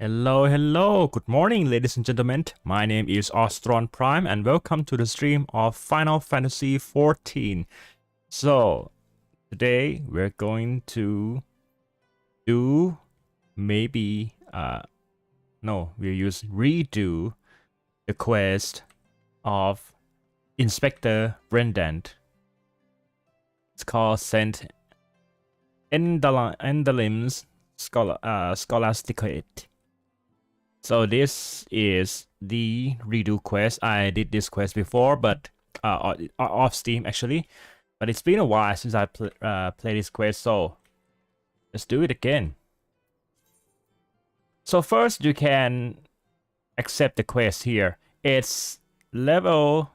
Hello, good morning, ladies and gentlemen. My name is Ostron Prime, and welcome to the stream of Final Fantasy XIV. So, today we're going to do maybe, we'll redo the quest of Inspector Braidien. It's called Saint Endalim's Scholasticate. So this is the redo quest. I did this quest before, but off Steam actually. But it's been a while since I played this quest, so let's do it again. So first you can accept the quest here. It's level,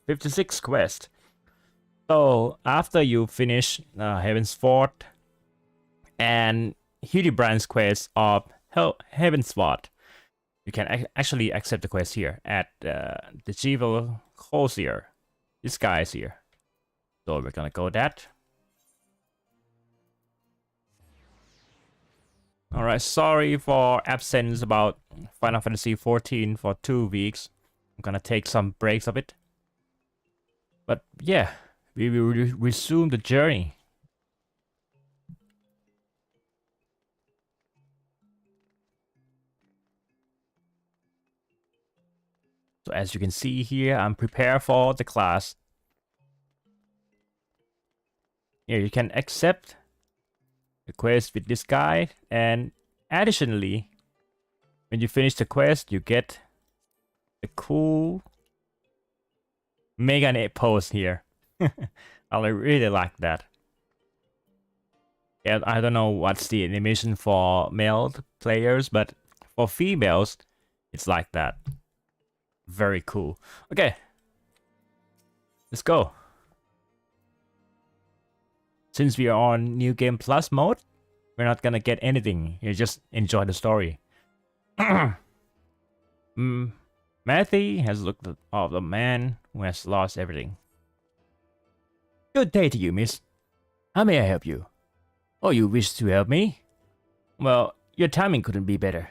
56 quest. So after you finish Heaven's Fort and Hildebrand's quest of Heaven's Fort, you can actually accept the quest here at the Jeevel Hosier. This guy is here. So we're gonna go that. Alright, sorry for absence about Final Fantasy XIV for 2 weeks. I'm gonna take some breaks of it. But yeah, we will resume the journey. So as you can see here, I'm prepared for the class. Here you can accept the quest with this guy, and additionally, when you finish the quest, you get a cool Mega pose here. I really like that. Yeah, I don't know what's the animation for male players, but for females, it's like that. Very cool. Okay, let's go. Since we are on New Game Plus mode, we're not gonna get anything. You just enjoy the story. Matthew has looked at the man who has lost everything. Good day to you, miss. How may I help you? Oh, you wish to help me? Well, your timing couldn't be better.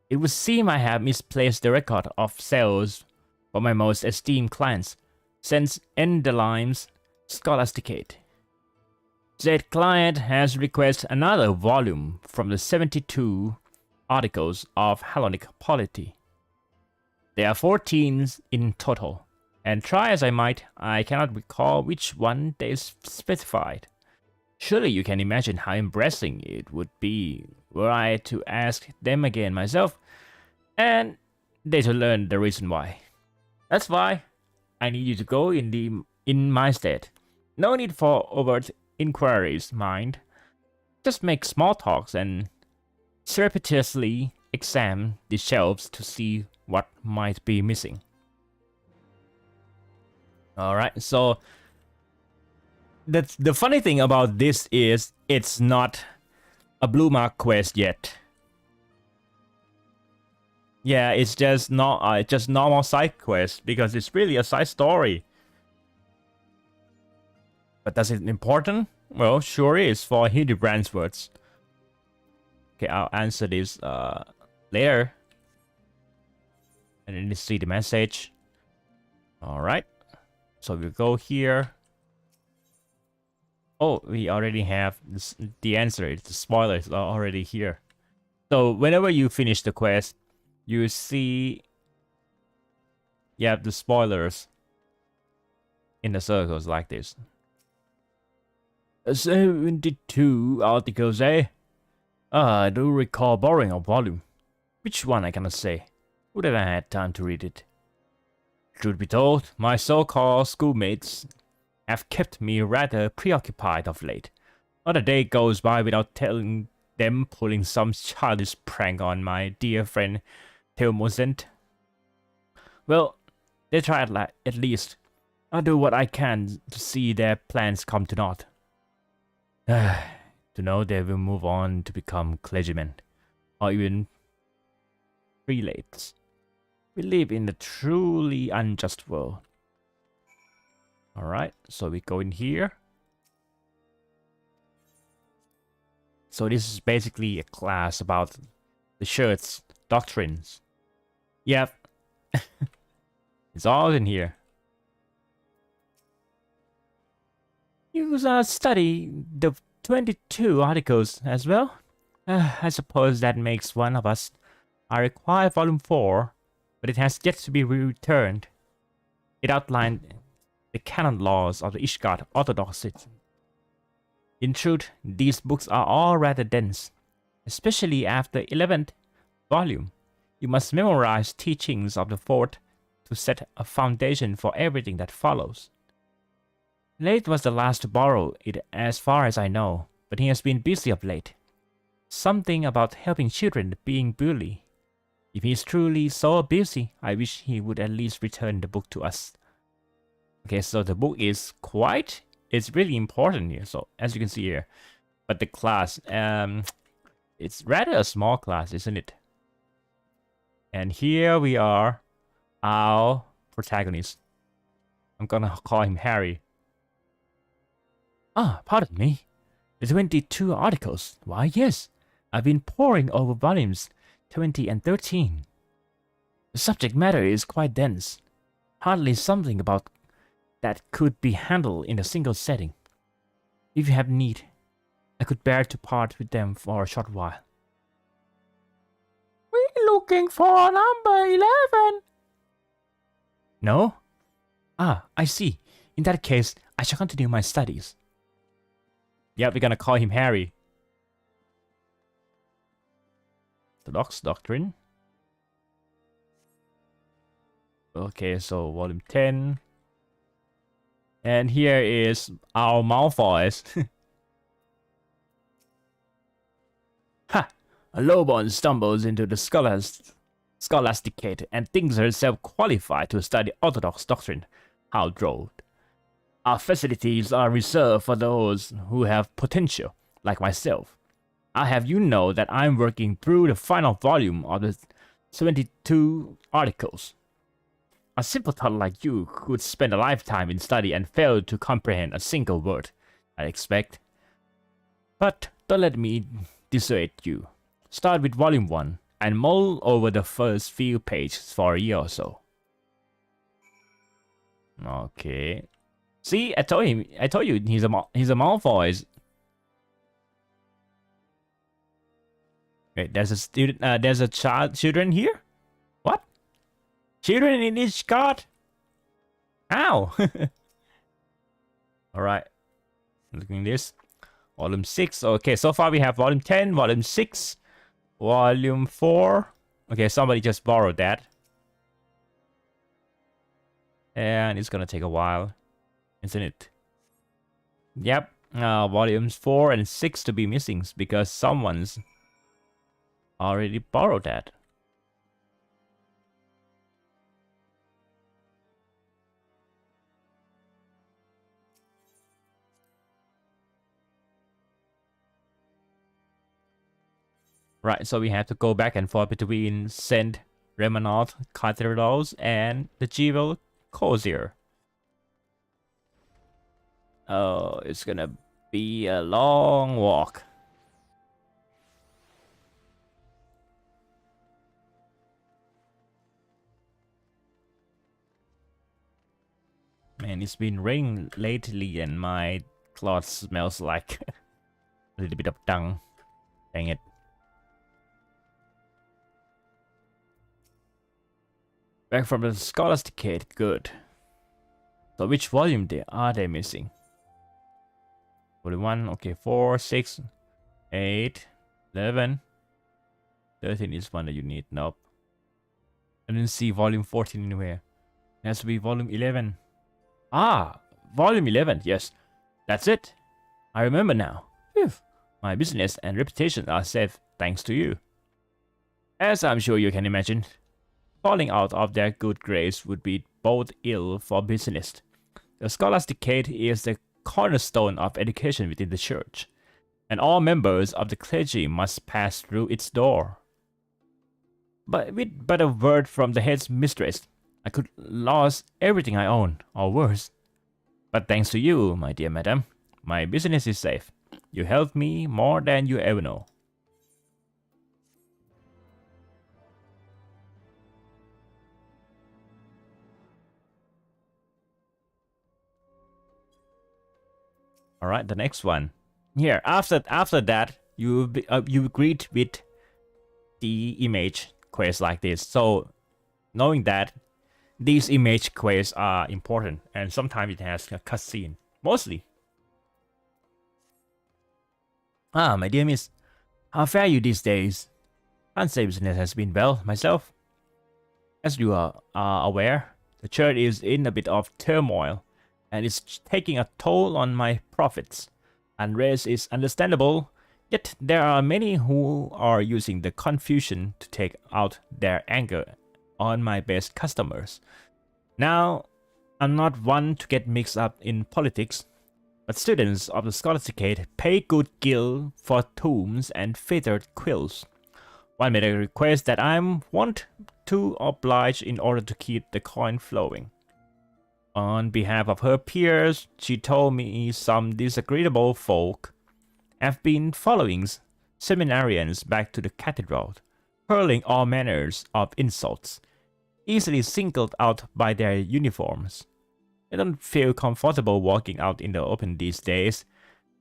It would seem I have misplaced the record of sales for my most esteemed clients since Endalim's Scholasticate. Said client has requested another volume from the 72 articles of Hellenic polity. There are 14 in total, and try as I might, I cannot recall which one they specified. Surely you can imagine how embarrassing it would be were I to ask them again myself, and they to learn the reason why. That's why I need you to go in my stead. No need for overt inquiries, mind. Just make small talks and surreptitiously examine the shelves to see what might be missing. Alright, so the funny thing about this is it's not a blue mark quest yet. Yeah, it's just not just normal side quest because it's really a side story. But does it important? Well, sure is for Hildebrand's words. Okay, I'll answer this later. And then you see the message. Alright. So we'll go here. Oh, we already have this, the answer. The spoilers are already here. So whenever you finish the quest, you see you have the spoilers in the circles like this. 72 articles, eh? I do recall borrowing a volume. Which one I cannot say. Would have had time to read it. Truth be told, my so-called schoolmates have kept me rather preoccupied of late. Not a day goes by without telling them pulling some childish prank on my dear friend Theomosent. Well, they try at least. I'll do what I can to see their plans come to naught. To know they will move on to become clergymen, or even prelates. We live in a truly unjust world. Alright, so we go in here. So this is basically a class about the church doctrines. Yep. It's all in here. You study the 22 articles as well? I suppose that makes one of us. I require volume 4, but it has yet to be returned. It outlined the canon laws of the Ishgard Orthodoxy. In truth, these books are all rather dense, especially after 11th volume. You must memorize teachings of the 4th to set a foundation for everything that follows. Late was the last to borrow it as far as I know, but he has been busy of late. Something about helping children being bullied. If he is truly so busy, I wish he would at least return the book to us. Okay, so the book is it's really important here, so as you can see here. But the class, it's rather a small class, isn't it? And here we are, our protagonist. I'm gonna call him Harry. Ah, pardon me. The 22 articles. Why, yes. I've been poring over volumes 20 and 13. The subject matter is quite dense. Hardly something about that could be handled in a single setting. If you have need, I could bear to part with them for a short while. We're looking for number 11. No? Ah, I see. In that case, I shall continue my studies. Yeah, we're gonna call him Harry. Orthodox doctrine. Okay, so volume 10. And here is our Malfoys. Ha! A lowborn stumbles into the scholasticate and thinks herself qualified to study Orthodox doctrine. How droll. Our facilities are reserved for those who have potential, like myself. I have you know that I'm working through the final volume of the 72 articles. A simpleton like you could spend a lifetime in study and fail to comprehend a single word, I expect. But don't let me dissuade you. Start with volume 1 and mull over the first few pages for a year or so. Okay. See, I told you he's a Malfoy. Wait, there's a student. There's a children here. What? Children in Ishgard? Ow! All right. Looking at this, volume 6. Okay, so far we have volume 10, volume 6, volume 4. Okay, somebody just borrowed that, and it's gonna take a while, isn't it? Yep. Volumes 4 and 6 to be missing because someone's already borrowed that. Right, so we have to go back and forth between St. Remanod Cathedrals and the Jewel Cozier. Oh, it's gonna be a long walk. Man, it's been raining lately and my clothes smells like a little bit of dung. Dang it. Back from the scholasticate, good. So which volume are they missing? Volume 1, okay, 4, 6, 8, 11. 13 is one that you need, nope. I didn't see volume 14 anywhere. It has to be volume 11. Ah, volume 11, yes. That's it. I remember now. Phew. My business and reputation are safe thanks to you. As I'm sure you can imagine, falling out of their good grace would be both ill for business. The scholasticate is the cornerstone of education within the church, and all members of the clergy must pass through its door. But with but a word from the head's mistress, I could lose everything I own, or worse. But thanks to you, my dear madam, my business is safe. You helped me more than you ever know. All right, the next one. Here, after that, you greet with the image quest like this. So knowing that these image quests are important, and sometimes it has a cutscene. Mostly. Ah, my dear miss, how fare you these days? Can't say business has been well myself. As you are aware, the church is in a bit of turmoil, and it's taking a toll on my profits. Unrest is understandable, yet there are many who are using the confusion to take out their anger on my best customers. Now, I'm not one to get mixed up in politics, but students of the Scholasticate pay good gil for tombs and feathered quills. One made a request that I'm want to oblige in order to keep the coin flowing. On behalf of her peers, she told me some disagreeable folk have been following seminarians back to the cathedral, hurling all manners of insults, easily singled out by their uniforms. They don't feel comfortable walking out in the open these days,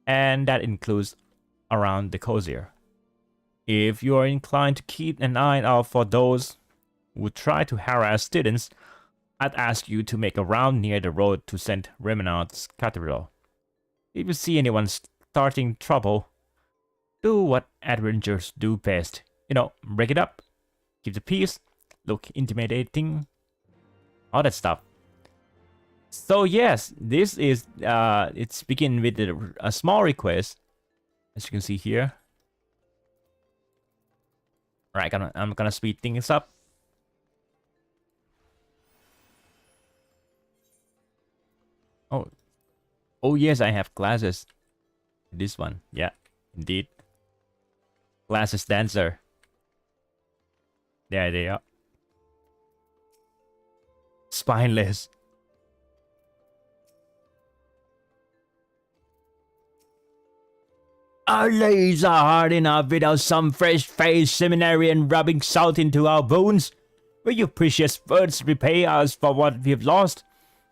and that includes around the cozier. If you are inclined to keep an eye out for those who try to harass students, I'd ask you to make a round near the road to St. Remenard's Cathedral. If you see anyone starting trouble, do what adventurers do best. Break it up, keep the peace, look intimidating, all that stuff. So yes, this is it's begin with a small request, as you can see here. Right, I'm gonna speed things up. Oh yes, I have glasses. This one, yeah, indeed. Glasses dancer. There they are. Spineless. Our lives are hard enough without some fresh-faced seminarian rubbing salt into our bones. Will your precious words repay us for what we've lost?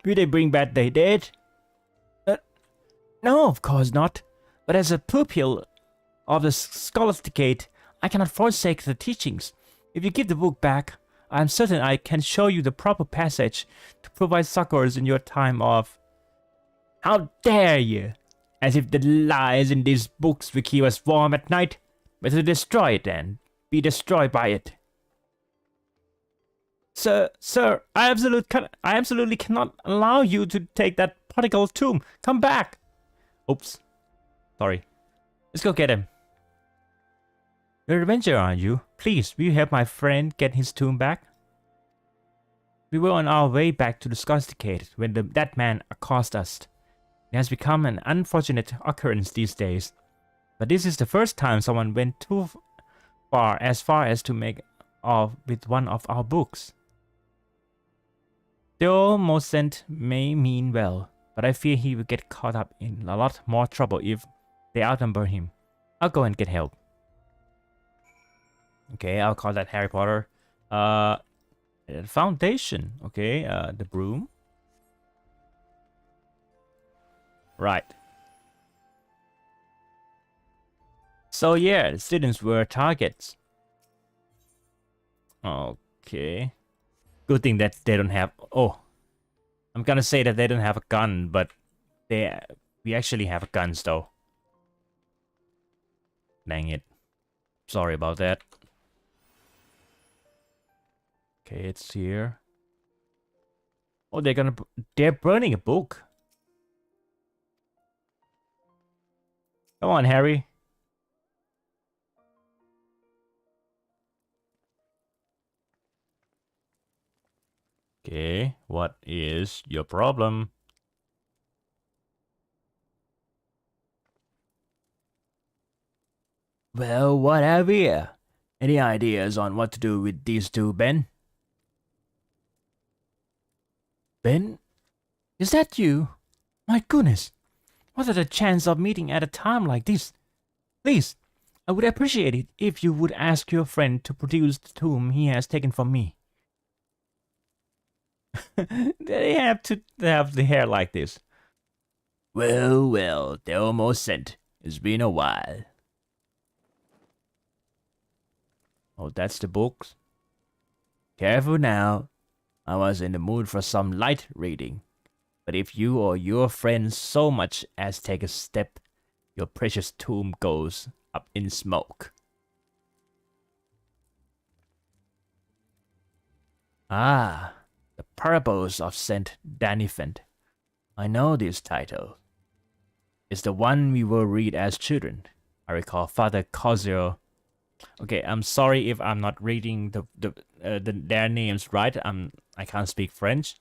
Will they bring back the dead? No, of course not. But as a pupil of the Scholasticate, I cannot forsake the teachings. If you give the book back, I am certain I can show you the proper passage to provide succors in your time of... How dare you! As if the lies in these books will keep us warm at night. Better destroy it and be destroyed by it. Sir, I absolutely cannot allow you to take that particle tomb. Come back! Oops. Sorry. Let's go get him. You're an adventurer, aren't you? Please, will you help my friend get his tomb back? We were on our way back to the Scholasticate when that man accosted us. It has become an unfortunate occurrence these days. But this is the first time someone went too far as to make off with one of our books. The old Mosent may mean well, but I fear he will get caught up in a lot more trouble if they outnumber him. I'll go and get help. Okay, I'll call that Harry Potter. Foundation. Okay, the broom. Right. So yeah, the students were targets. Okay. Good thing that they don't have... Oh. I'm gonna say that they don't have a gun, but we actually have guns though. Dang it. Sorry about that. Okay, it's here. Oh, they're burning a book. Come on, Harry. Okay, what is your problem? Well, what have you? Any ideas on what to do with these two, Ben? Ben? Is that you? My goodness. What are the chances of meeting at a time like this? Please, I would appreciate it if you would ask your friend to produce the tomb he has taken from me. They have to have the hair like this. Well, well, they're almost sent. It's been a while. Oh, that's the books. Careful now. I was in the mood for some light reading. But if you or your friends so much as take a step, your precious tomb goes up in smoke. Ah, the Parables of Saint Danifant. I know this title. It's the one we will read as children. I recall Father Cosio. Okay, I'm sorry if I'm not reading their names right. I can't speak French,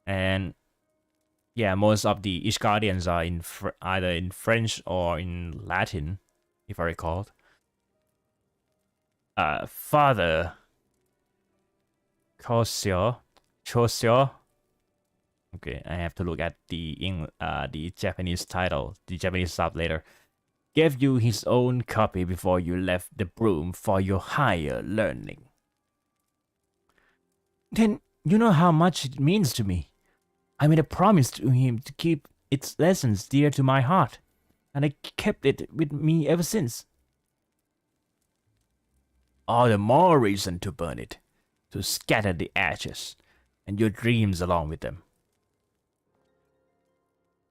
and yeah, most of the Ishgardians are in either in French or in Latin, if I recall. Father Cosio. Okay, I have to look at the Japanese title, the Japanese sub later. Gave you his own copy before you left the broom for your higher learning. Then you know how much it means to me. I made a promise to him to keep its lessons dear to my heart, and I kept it with me ever since. All the more reason to burn it, to scatter the ashes, and your dreams along with them.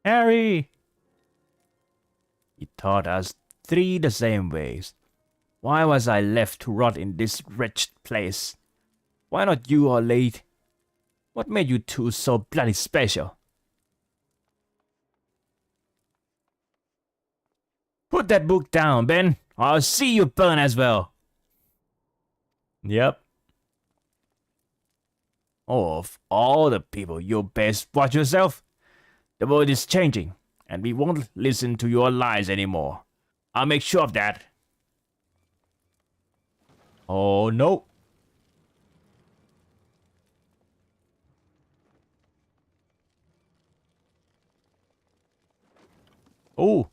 Harry! He taught us 3 the same ways. Why was I left to rot in this wretched place? Why not you or Late? What made you two so bloody special? Put that book down, Ben, or I'll see you burn as well. Yep. Oh, of all the people, you best watch yourself. The world is changing, and we won't listen to your lies anymore. I'll make sure of that. Oh, no. Oh.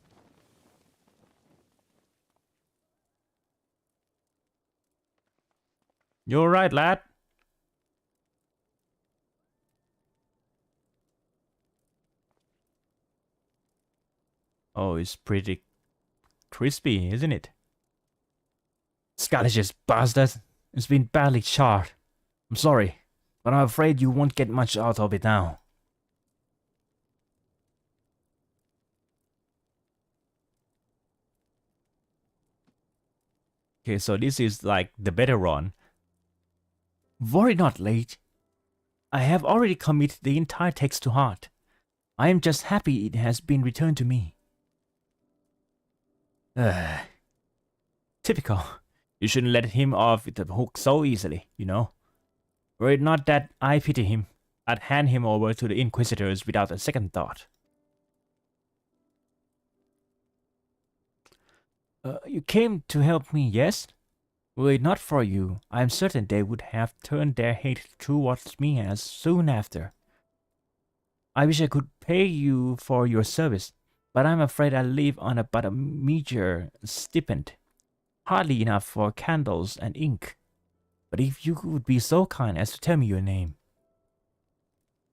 You're right, lad. Oh, it's pretty crispy, isn't it? Scottish bastard. It's been badly charred. I'm sorry, but I'm afraid you won't get much out of it now. Okay, so this is like the better run. Worry not, Late. I have already committed the entire text to heart. I am just happy it has been returned to me. Typical. You shouldn't let him off with the hook so easily, you know. Were it not that I pity him, I'd hand him over to the Inquisitors without a second thought. You came to help me, yes? Were it not for you, I am certain they would have turned their hate towards me as soon after. I wish I could pay you for your service, but I'm afraid I live on but a meager stipend, hardly enough for candles and ink. But if you would be so kind as to tell me your name.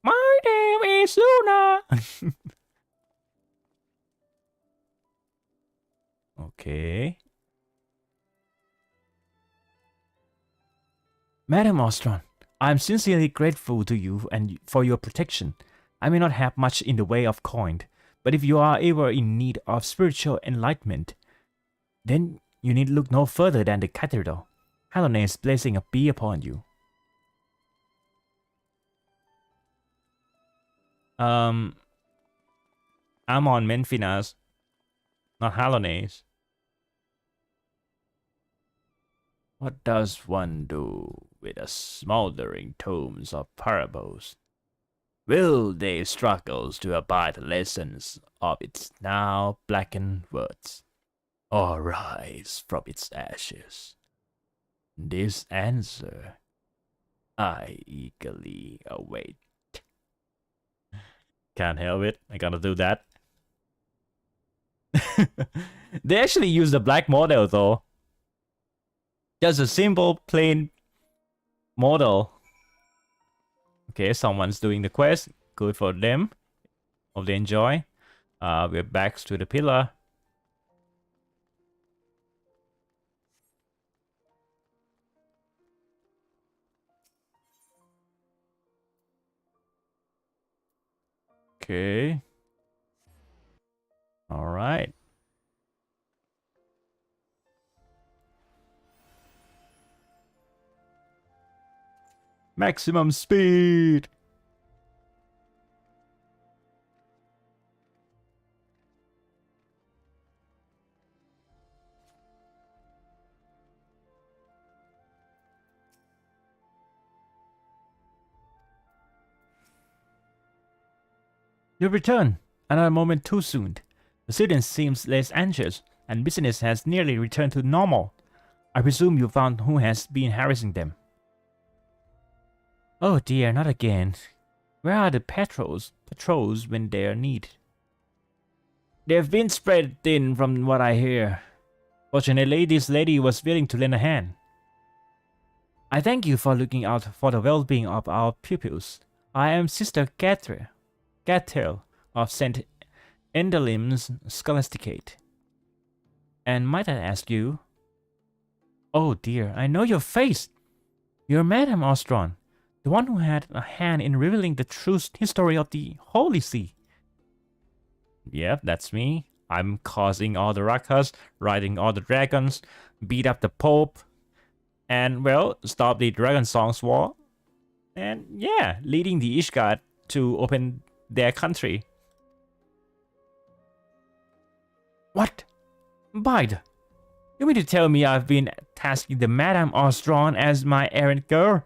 My name is Luna! Okay. Madam Ostron, I am sincerely grateful to you and for your protection. I may not have much in the way of coin, but if you are ever in need of spiritual enlightenment, then you need look no further than the cathedral. Hallone's blessing be upon you. I'm on Menfinas, not Hallone's. What does one do with the smoldering tombs of parables? Will they struggle to abide the lessons of its now blackened words, or rise from its ashes? This answer I eagerly await. Can't help it, I gotta do that. They actually use the black model though. Just a simple, plain model. Okay, someone's doing the quest. Good for them. Hope they enjoy. We're back to the pillar. Okay. All right. Maximum speed. You return. Another moment too soon. The student seems less anxious, and business has nearly returned to normal. I presume you found who has been harassing them. Oh dear, not again. Where are the patrols when they are needed? They've been spread thin from what I hear. Fortunately, this lady was willing to lend a hand. I thank you for looking out for the well-being of our pupils. I am Sister Gatel of St. Endelim's Scholasticate. And might I ask you? Oh dear, I know your face! You're Madame Ostron, the one who had a hand in revealing the true history of the Holy See. Yep, that's me. I'm causing all the ruckus, riding all the dragons, beat up the Pope, and, well, stop the Dragon Songs War. And, yeah, leading the Ishgard to open their country. What? Bide, you mean to tell me I've been tasking the Madame Ostron as my errand girl?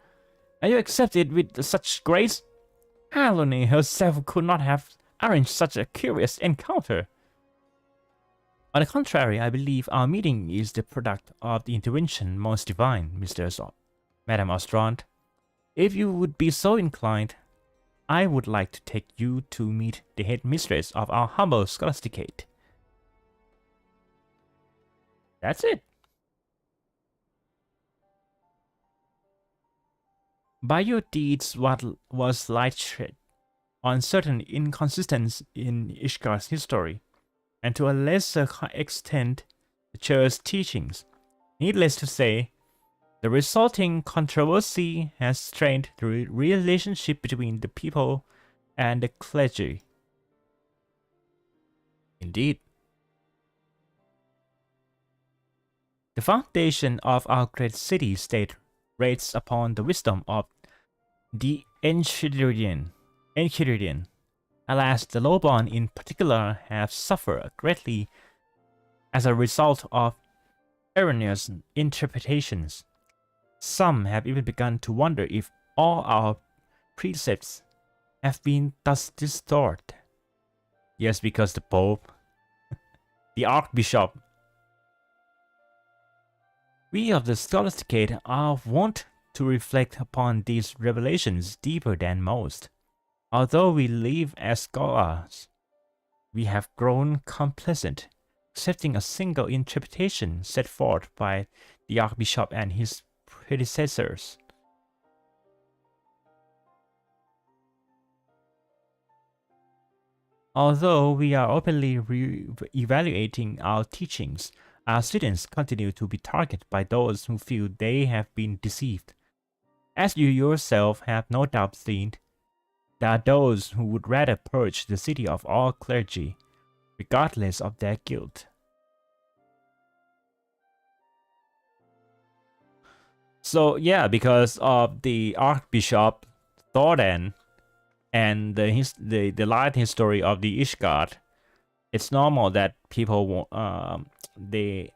And you accept it with such grace? Halone herself could not have arranged such a curious encounter. On the contrary, I believe our meeting is the product of the intervention most divine, Madame Ostron. If you would be so inclined, I would like to take you to meet the head mistress of our humble scholasticate. That's it. By your deeds, what was light shed on certain inconsistencies in Ishgar's history, and to a lesser extent, the Church's teachings. Needless to say, the resulting controversy has strained the relationship between the people and the clergy. Indeed. The foundation of our great city-state rests upon the wisdom of the Enchiridion. Alas, the Lowborn in particular have suffered greatly as a result of erroneous interpretations. Some have even begun to wonder if all our precepts have been thus distorted. Yes, because the Pope, the Archbishop. We of the Scholasticate are wont to reflect upon these revelations deeper than most. Although we live as scholars, we have grown complacent, accepting a single interpretation set forth by the Archbishop and his predecessors. Although we are openly evaluating our teachings, our students continue to be targeted by those who feel they have been deceived. As you yourself have no doubt seen, there are those who would rather purge the city of all clergy, regardless of their guilt. So yeah, because of the Archbishop Thordan and the light history of the Ishgard, it's normal that people won't they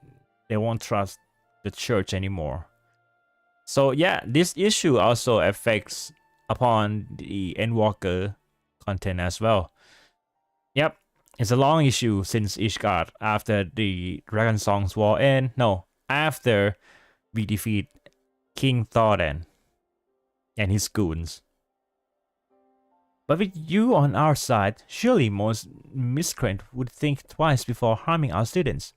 won't trust the church anymore. So yeah, this issue also affects upon the Endwalker content as well. Yep, it's a long issue since Ishgard after the Dragon Songs War end. No, after we defeat King Thordan and his goons. But with you on our side, surely most miscreant would think twice before harming our students.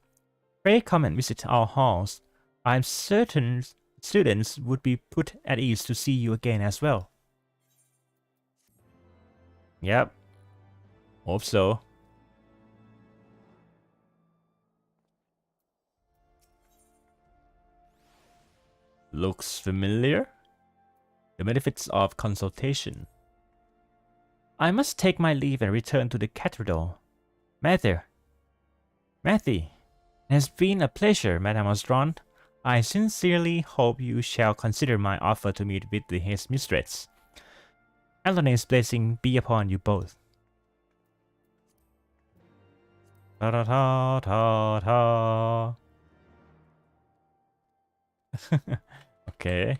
Pray come and visit our halls. I am certain students would be put at ease to see you again as well. Yep. Hope so. Looks familiar. The benefits of consultation. I must take my leave and return to the cathedral. Matthew, it has been a pleasure, Madame Ostron. I sincerely hope you shall consider my offer to meet with the headmistress. Anthony's blessing be upon you both. Ta ta ta ta ta. Okay.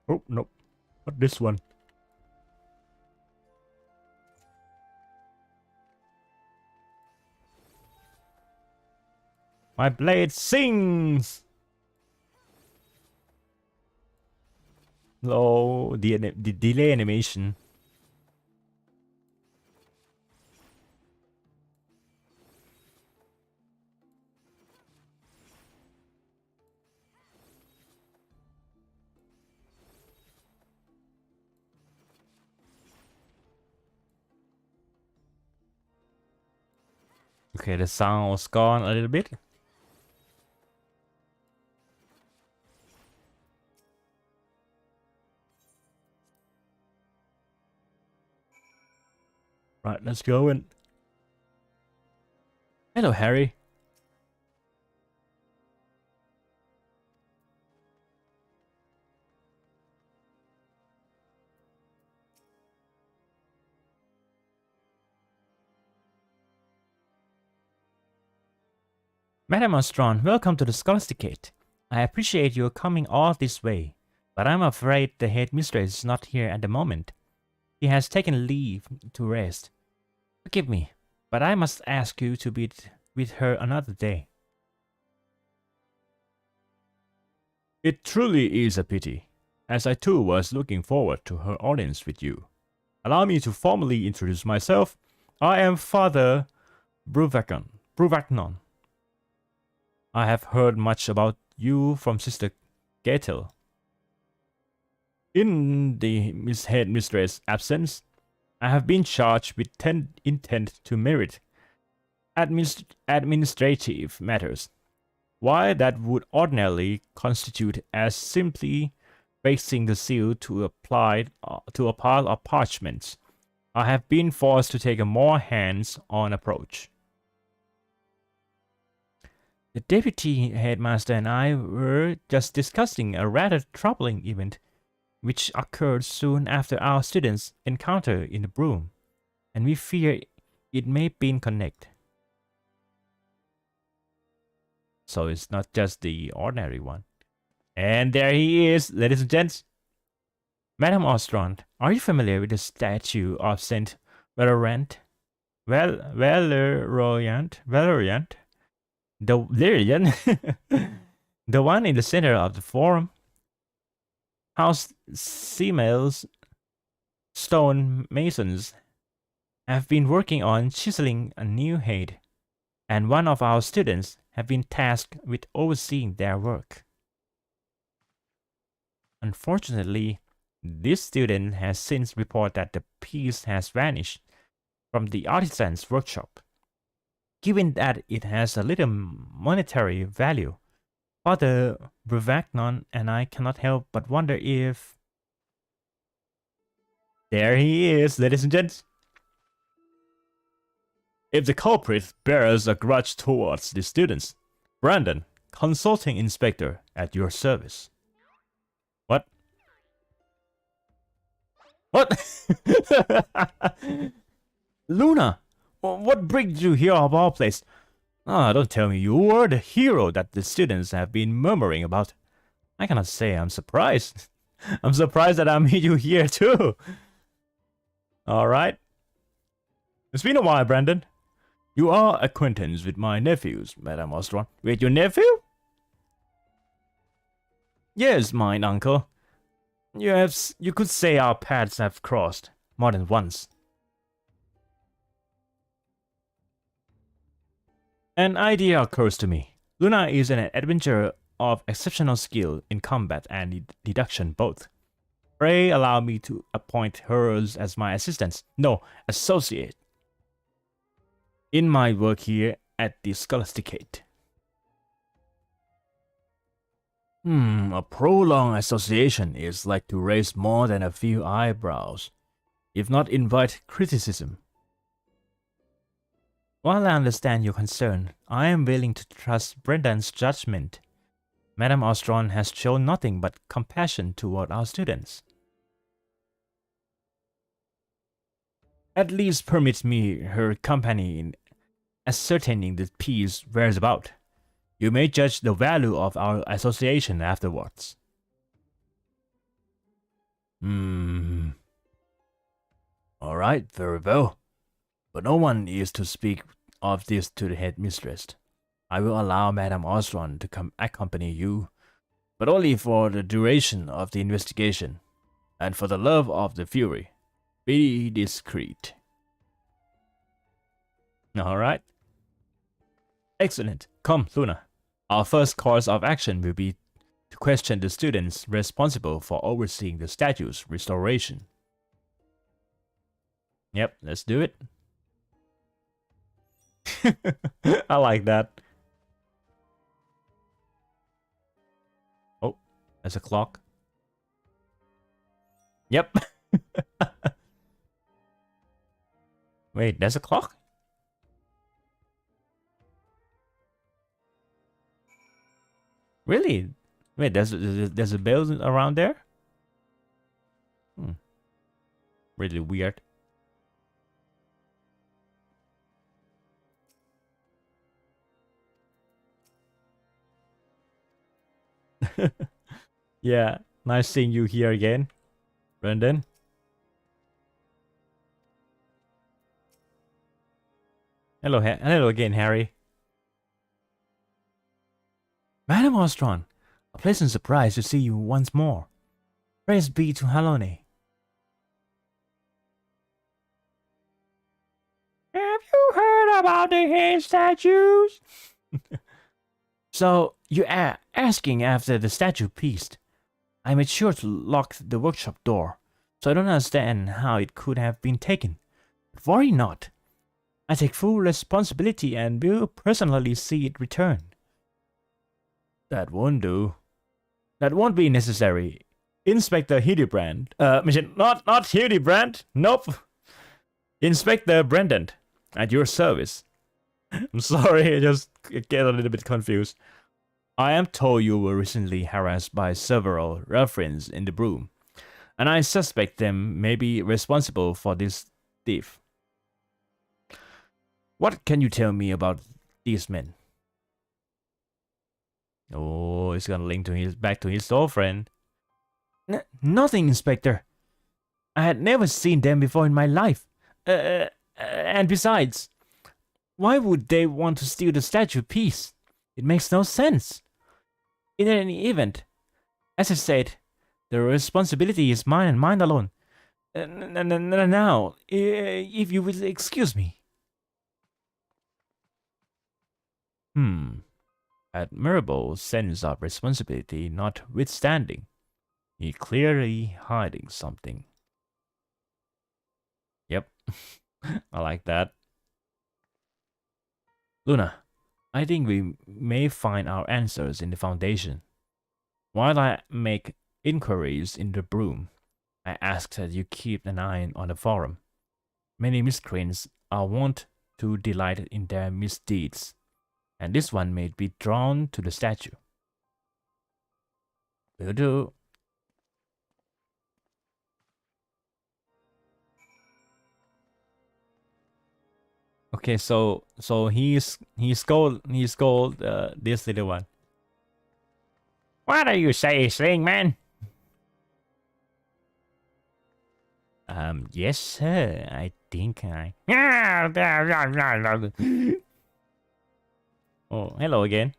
Oh, no. Not this one. My blade sings! Oh, the delay animation. Okay, the sound was gone a little bit. Right, let's go in. Hello, Harry. Madame Ostron, welcome to the Scholasticate. I appreciate your coming all this way, but I'm afraid the headmistress is not here at the moment. She has taken leave to rest. Forgive me, but I must ask you to be with her another day. It truly is a pity, as I too was looking forward to her audience with you. Allow me to formally introduce myself. I am Father Braidien. I have heard much about you from Sister Gatel. In the headmistress' absence, I have been charged with intent to merit administrative matters. While that would ordinarily constitute as simply raising the seal to a pile of parchments, I have been forced to take a more hands-on approach. The deputy headmaster and I were just discussing a rather troubling event which occurred soon after our students' encounter in the room, and we fear it may be in connect. So it's not just the ordinary one. And there he is, ladies and gents. Madame Ostron, are you familiar with the statue of Saint Valorant? Valorant? The one in the center of the forum? House Seamel's stone masons have been working on chiseling a new head, and one of our students have been tasked with overseeing their work. Unfortunately, this student has since reported that the piece has vanished from the artisan's workshop. Given that it has a little monetary value, Father Braidien and I cannot help but wonder if... There he is, ladies and gents. If the culprit bears a grudge towards the students, Brandon, consulting inspector, at your service. What? What? Luna, what brings you here of all place? Ah, don't tell me you were the hero that the students have been murmuring about. I cannot say I'm surprised. I'm surprised that I meet you here too. Alright. It's been a while, Brandon. You are acquaintance with my nephews, Madame Ostron. With your nephew? Yes, mine uncle. You could say our paths have crossed more than once. An idea occurs to me. Luna is an adventurer of exceptional skill in combat and deduction both. Pray allow me to appoint her as my assistant. No, associate. In my work here at the Scholasticate. A prolonged association is like to raise more than a few eyebrows, if not invite criticism. While I understand your concern, I am willing to trust Braidien's judgment. Madame Ostron has shown nothing but compassion toward our students. At least permit me her company in ascertaining the piece whereabouts. You may judge the value of our association afterwards. Alright, very well. But no one is to speak of this to the headmistress. I will allow Madame Ostron to accompany you, but only for the duration of the investigation, and for the love of the Fury. Be discreet. Alright. Excellent. Come, Luna. Our first course of action will be to question the students responsible for overseeing the statue's restoration. Yep, let's do it. I like that. Oh, there's a clock. Yep. Wait, there's a clock? Really? Wait, there's a bell around there? Really weird. Yeah, nice seeing you here again, Braidien. Hello, hello again, Harry. Madame Ostron, a pleasant surprise to see you once more. Praise be to Halone. Have you heard about the hand statues? So, you are asking after the statue piece. I made sure to lock the workshop door, so I don't understand how it could have been taken. But worry not. I take full responsibility and will personally see it returned. That won't do. That won't be necessary. Inspector Hildebrand. Not Hildebrand. Nope. Inspector Braidien, at your service. I'm sorry, I just get a little bit confused. I am told you were recently harassed by several ruffians in the broom, and I suspect them may be responsible for this thief. What can you tell me about these men? Oh, it's gonna link to back to his old friend. Nothing, Inspector. I had never seen them before in my life. And besides, why would they want to steal the statue piece? It makes no sense. In any event, as I said, the responsibility is mine and mine alone. Now, if you will excuse me. Admirable sense of responsibility notwithstanding, he clearly hiding something. Yep, I like that. Luna, I think we may find our answers in the Foundation. While I make inquiries in the broom, I ask that you keep an eye on the forum. Many miscreants are wont to delight in their misdeeds, and this one may be drawn to the statue. Will do. Okay, so he scold this little one. What do you say, Sling Man? Yes, sir. I think I. Oh, hello again.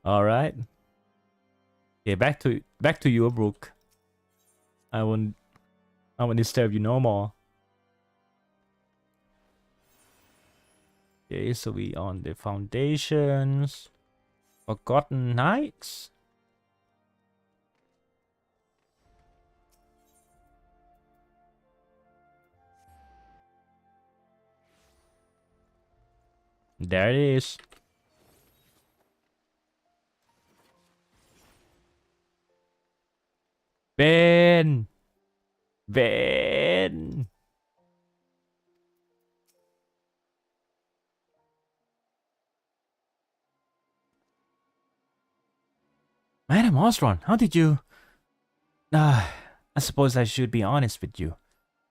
All right. Okay, back to you, Brooke. I won't disturb you no more. Okay, so we on the Foundations. Forgotten Knights. There it is. Ben! Ben! Madam Ostron, how did you... I suppose I should be honest with you.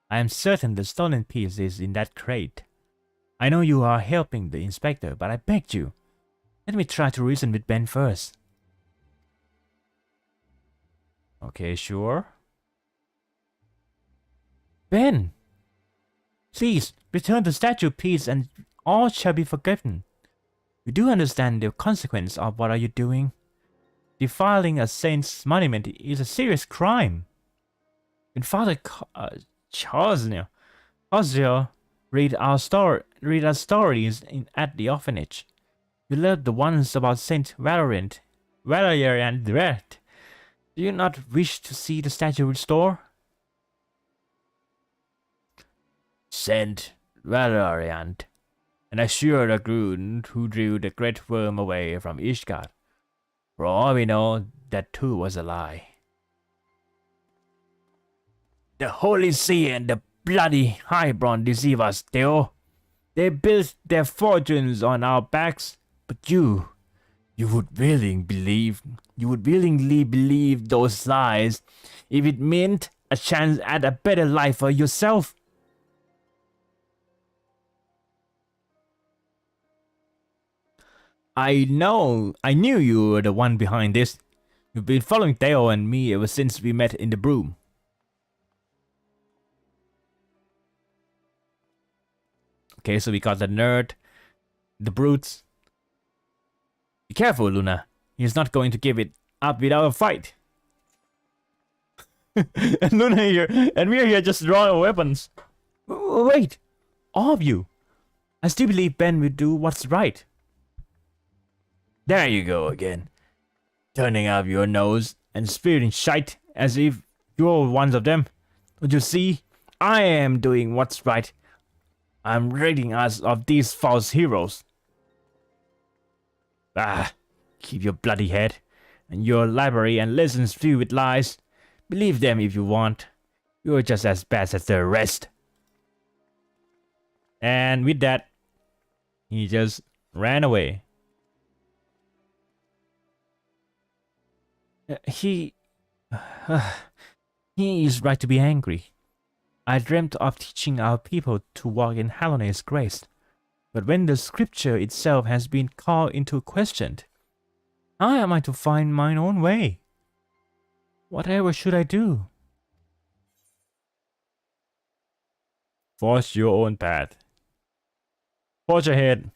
I am certain the stolen piece is in that crate. I know you are helping the inspector, but I begged you. Let me try to reason with Ben first. Okay, sure. Ben! Please, return the statue piece and all shall be forgiven. You do understand the consequence of what are you doing? Defiling a saint's monument is a serious crime. When Father Cosio read our stories at the orphanage, you learned the ones about Saint Valerian and the rest. Do you not wish to see the statue restored? Saint Valerian, and assure the goon who drew the great worm away from Ishgard. For all we know, that too was a lie. The Holy See and the bloody Highborn deceive us, Theo. They built their fortunes on our backs, but you would willingly believe those lies if it meant a chance at a better life for yourself. I knew you were the one behind this. You've been following Theo and me ever since we met in the broom. Okay, so we got the nerd, the brutes. Be careful, Luna. He's not going to give it up without a fight. And Luna here, and we're here just drawing our weapons. Wait, all of you. I still believe Ben will do what's right. There you go again. Turning up your nose and spitting shite as if you're one of them. Don't you see? I am doing what's right. I'm ridding us of these false heroes. Keep your bloody head and your library and lessons filled with lies. Believe them if you want. You're just as bad as the rest. And with that, he just ran away. He is right to be angry. I dreamt of teaching our people to walk in Hallone's grace. But when the scripture itself has been called into question, how am I to find mine own way? Whatever should I do? Forge your own path. Forge ahead.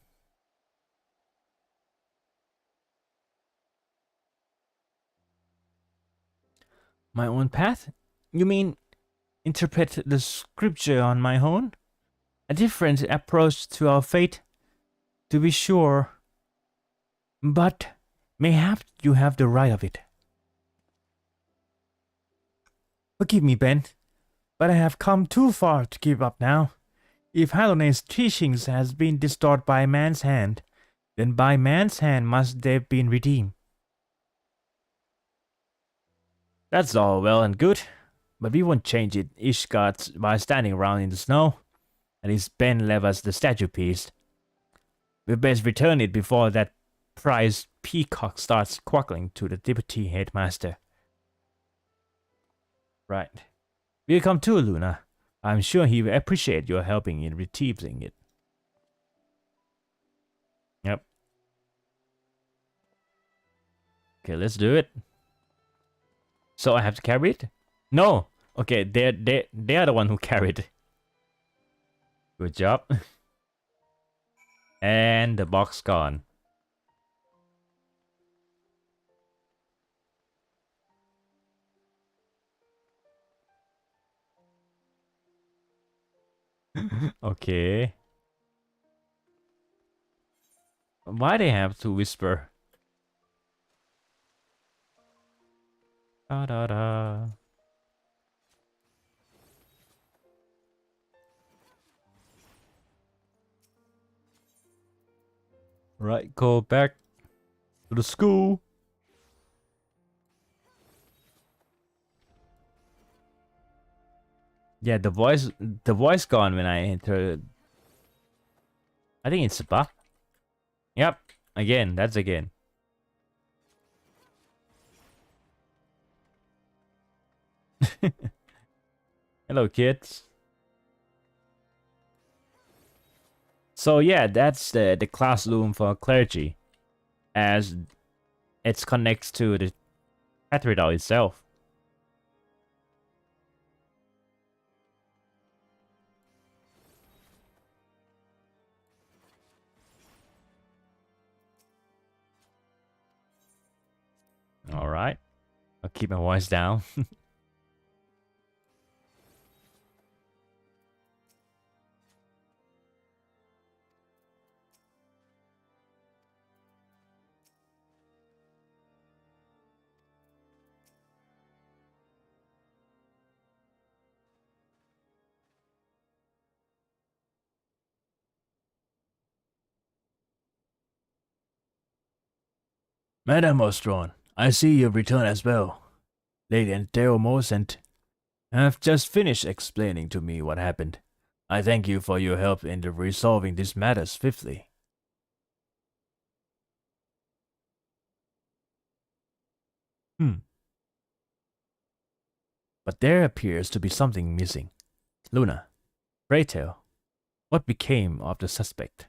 My own path? You mean interpret the scripture on my own? A different approach to our fate, to be sure. But mayhap you have the right of it. Forgive me, Ben, but I have come too far to give up now. If Hallone's teachings has been distorted by man's hand, then by man's hand must they have been redeemed. That's all well and good, but we won't change it Ishgard by standing around in the snow. At least Ben left us the statue piece. We best return it before that prize peacock starts quackling to the deputy headmaster. Right. We'll come too, Luna. I'm sure he will appreciate your helping in retrieving it. Yep. Okay, let's do it. So I have to carry it? No. Okay, they are the one who carried it. Good job. And the box gone. Okay. Why they have to whisper? Da da da. Right, go back to the school. Yeah, the voice gone when I entered. I think it's a bug. Yep, again, that's again. Hello, kids. So yeah, that's the classroom for clergy, as it connects to the cathedral itself. All right, I'll keep my voice down. Madam Ostron, I see you've returned as well. Lady and Theomos and have just finished explaining to me what happened. I thank you for your help in resolving these matters swiftly. Hmm. But there appears to be something missing. Luna, pray tell, what became of the suspect?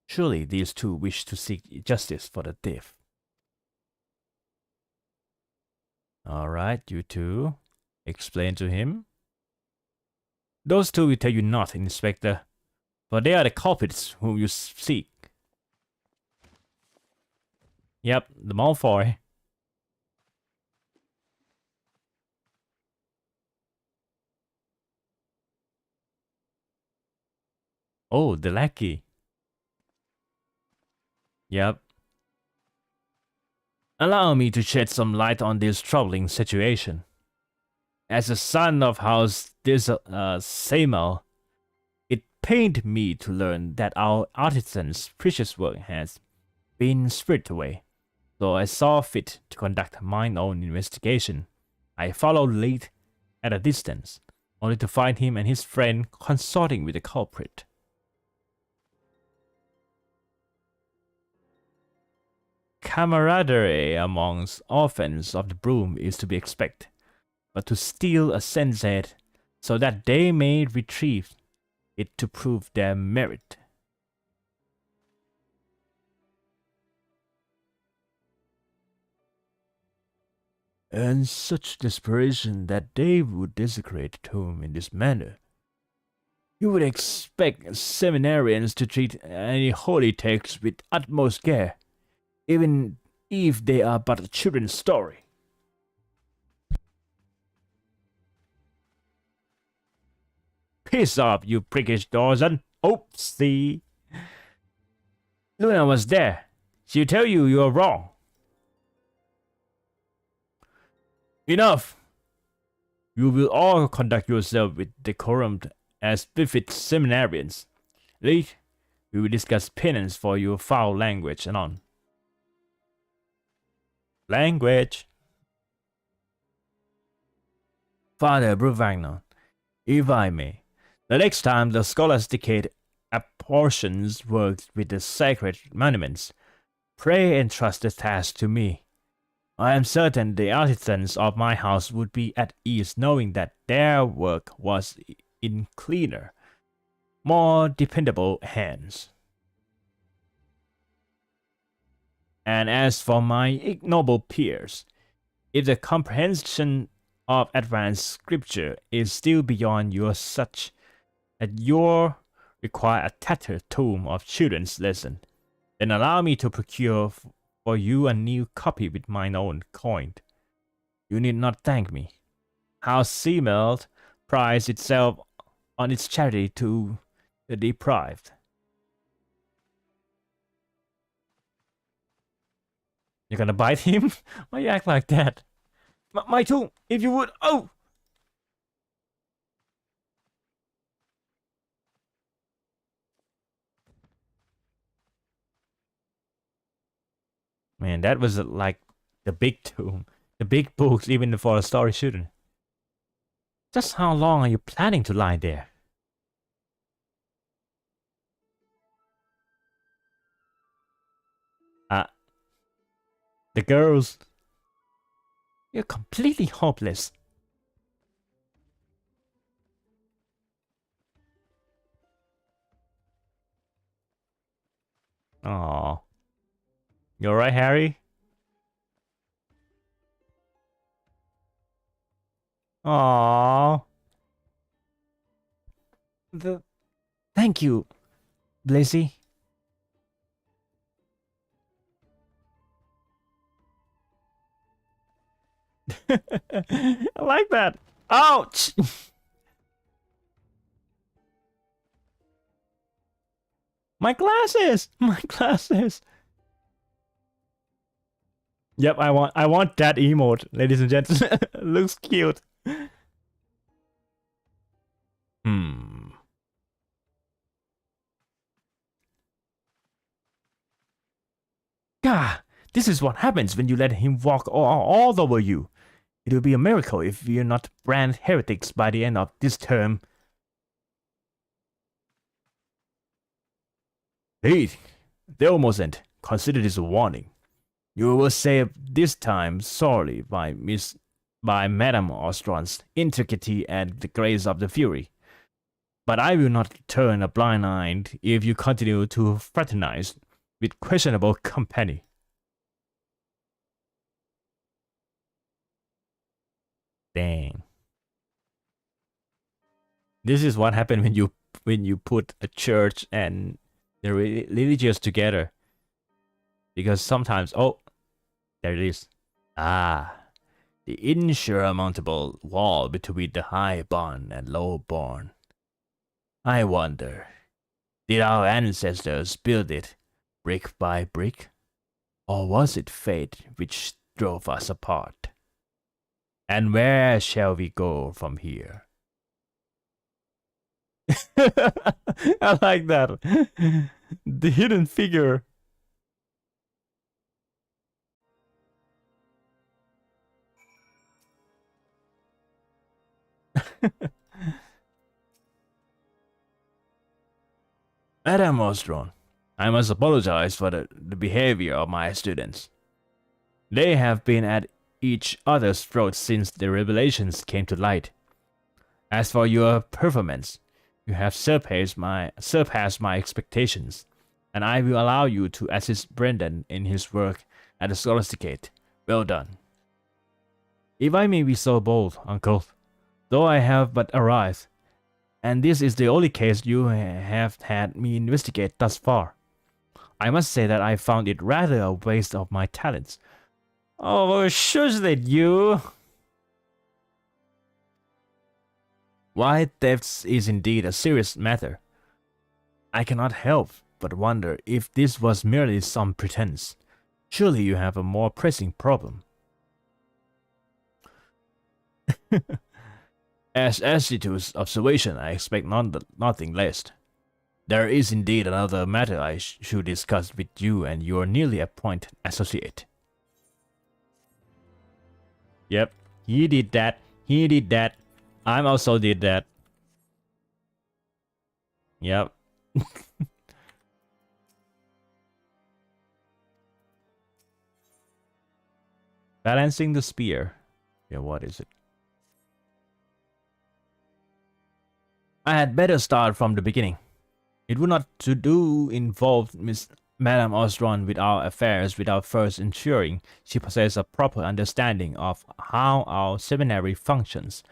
Surely these two wish to seek justice for the thief. All right, you two. Explain to him. Those two will tell you nothing, Inspector, for they are the culprits whom you seek. Yep, the Malfoy. Oh, the lackey. Yep. Allow me to shed some light on this troubling situation. As a son of House Samuel, it pained me to learn that our artisan's precious work has been spirited away. So I saw fit to conduct mine own investigation. I followed late at a distance, only to find him and his friend consorting with the culprit. Camaraderie amongst orphans of the broom is to be expected, but to steal a sensate so that they may retrieve it to prove their merit. And such desperation that they would desecrate the tomb in this manner. You would expect seminarians to treat any holy text with utmost care, even if they are but a children's story. Piss off, you prickish Dawson. Oopsie. Luna was there. She'll tell you you're wrong. Enough! You will all conduct yourself with decorum as befits seminarians. Late, we will discuss penance for your foul language anon. Language. Father Bruvagnon, if I may, the next time the scholasticate apportions works with the sacred monuments, pray entrust the task to me. I am certain the artisans of my house would be at ease knowing that their work was in cleaner, more dependable hands. And as for my ignoble peers, if the comprehension of advanced scripture is still beyond your such that you require a tattered tome of children's lesson, then allow me to procure for you a new copy with mine own coin. You need not thank me. House Seamelt prides itself on its charity to the deprived. You're gonna bite him? Why you act like that? My tool, if you would. Oh! Man, that was like the big tomb. The big books, even for a story student. Just how long are you planning to lie there? Uh, the girls. You're completely hopeless. Oh, you alright, Harry? Oh, the thank you, Blizzy. I like that. Ouch! My glasses! My glasses! Yep, I want that emote, ladies and gentlemen. Looks cute. Hmm. Gah! This is what happens when you let him walk all over you. It will be a miracle if we're not brand heretics by the end of this term. Hey, they almost end. Consider this a warning. You will save this time sorely by Madame Ostron's intricate and the grace of the Fury. But I will not turn a blind eye if you continue to fraternize with questionable company. Dang. This is what happened when you put a church and the religious together. Because sometimes, oh, there it is. Ah, the insurmountable wall between the highborn and lowborn. I wonder, did our ancestors build it brick by brick? Or was it fate which drove us apart? And where shall we go from here? I like that. The hidden figure. Madam Ostron, I must apologize for the behavior of my students. They have been at each other's throats since the revelations came to light. As for your performance, you have surpassed my expectations, and I will allow you to assist Braidien in his work at the Scholasticate. Well done. If I may be so bold, uncle, though I have but arrived, and this is the only case you have had me investigate thus far, I must say that I found it rather a waste of my talents. Oh, shush that you! Why, theft is indeed a serious matter. I cannot help but wonder if this was merely some pretense. Surely you have a more pressing problem. As Institute's observation, I expect nothing less. There is indeed another matter I should discuss with you and your nearly appointed associate. Yep, he did that. He did that. I also did that. Yep. Balancing the spear. Yeah, what is it? I had better start from the beginning. It would not to do involve Madame Ostron with our affairs without first ensuring she possesses a proper understanding of how our seminary functions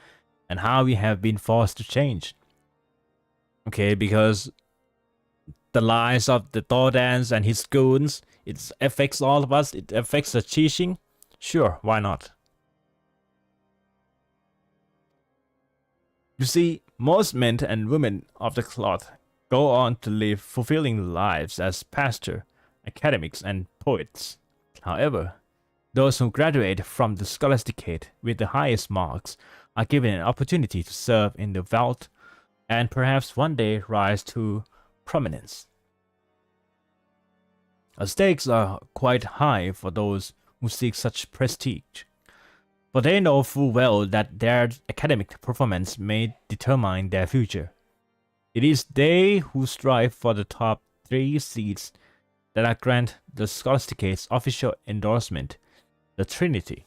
and how we have been forced to change. Okay, because the lies of the Tordans and his goons, it affects all of us, it affects the teaching. Sure, why not? You see, most men and women of the cloth go on to live fulfilling lives as pastors, academics, and poets. However, those who graduate from the Scholasticate with the highest marks are given an opportunity to serve in the vault and perhaps one day rise to prominence. The stakes are quite high for those who seek such prestige, but they know full well that their academic performance may determine their future. It is they who strive for the top 3 seats that are grant the scholasticate's official endorsement, the Trinity.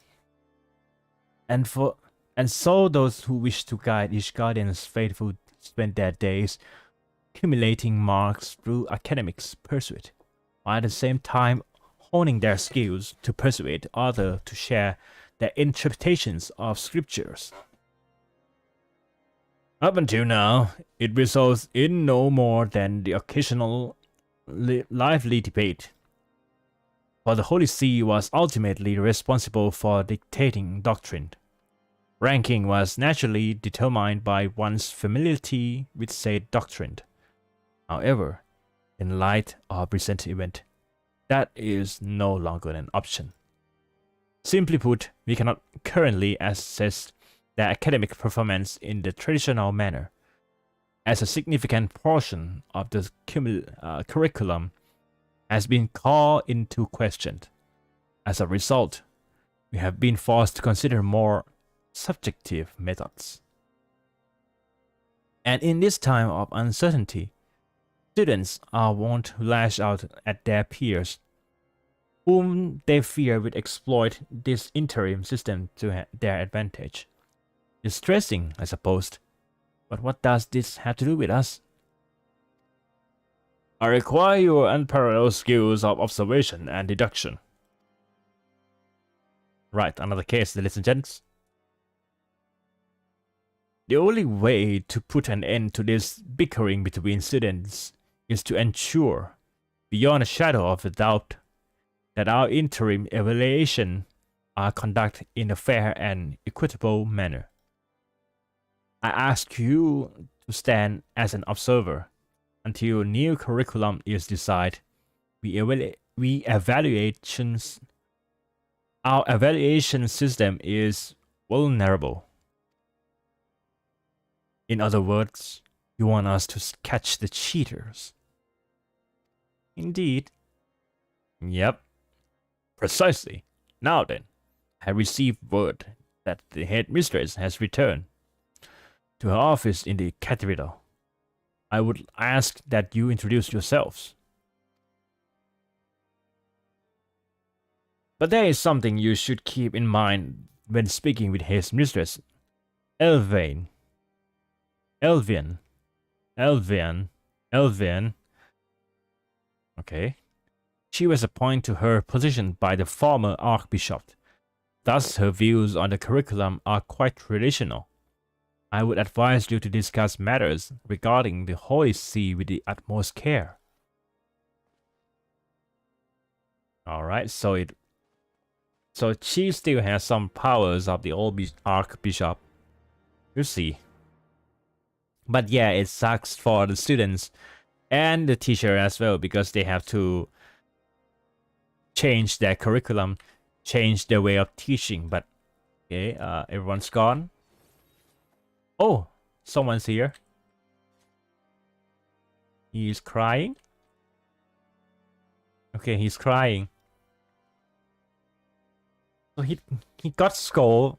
And so those who wish to guide each guardian's faithful spend their days accumulating marks through academics pursuit, while at the same time honing their skills to persuade others to share their interpretations of scriptures. Up until now, it results in no more than the occasional lively debate, for the Holy See was ultimately responsible for dictating doctrine. Ranking was naturally determined by one's familiarity with said doctrine. However, in light of recent event, that is no longer an option. Simply put, we cannot currently assess their academic performance in the traditional manner, as a significant portion of the curriculum has been called into question. As a result, we have been forced to consider more subjective methods. And in this time of uncertainty, students are wont to lash out at their peers, whom they fear would exploit this interim system to their advantage. Distressing, I suppose, but what does this have to do with us? I require your unparalleled skills of observation and deduction. Right, another case, ladies and gents. The only way to put an end to this bickering between students is to ensure, beyond a shadow of a doubt, that our interim evaluation are conducted in a fair and equitable manner. I ask you to stand as an observer until new curriculum is decided. Our evaluation system is vulnerable. In other words, you want us to catch the cheaters. Indeed. Yep. Precisely. Now then, I received word that the headmistress has returned to her office in the cathedral. I would ask that you introduce yourselves. But there is something you should keep in mind when speaking with his mistress, Elvian. Okay. She was appointed to her position by the former archbishop. Thus, her views on the curriculum are quite traditional. I would advise you to discuss matters regarding the Holy See with the utmost care. Alright, so she still has some powers of the old archbishop. We'll see. But yeah, it sucks for the students and the teacher as well, because they have to change their curriculum, change their way of teaching. But okay, everyone's gone. Oh, someone's here. He's crying. Okay, he's crying. So he got scolded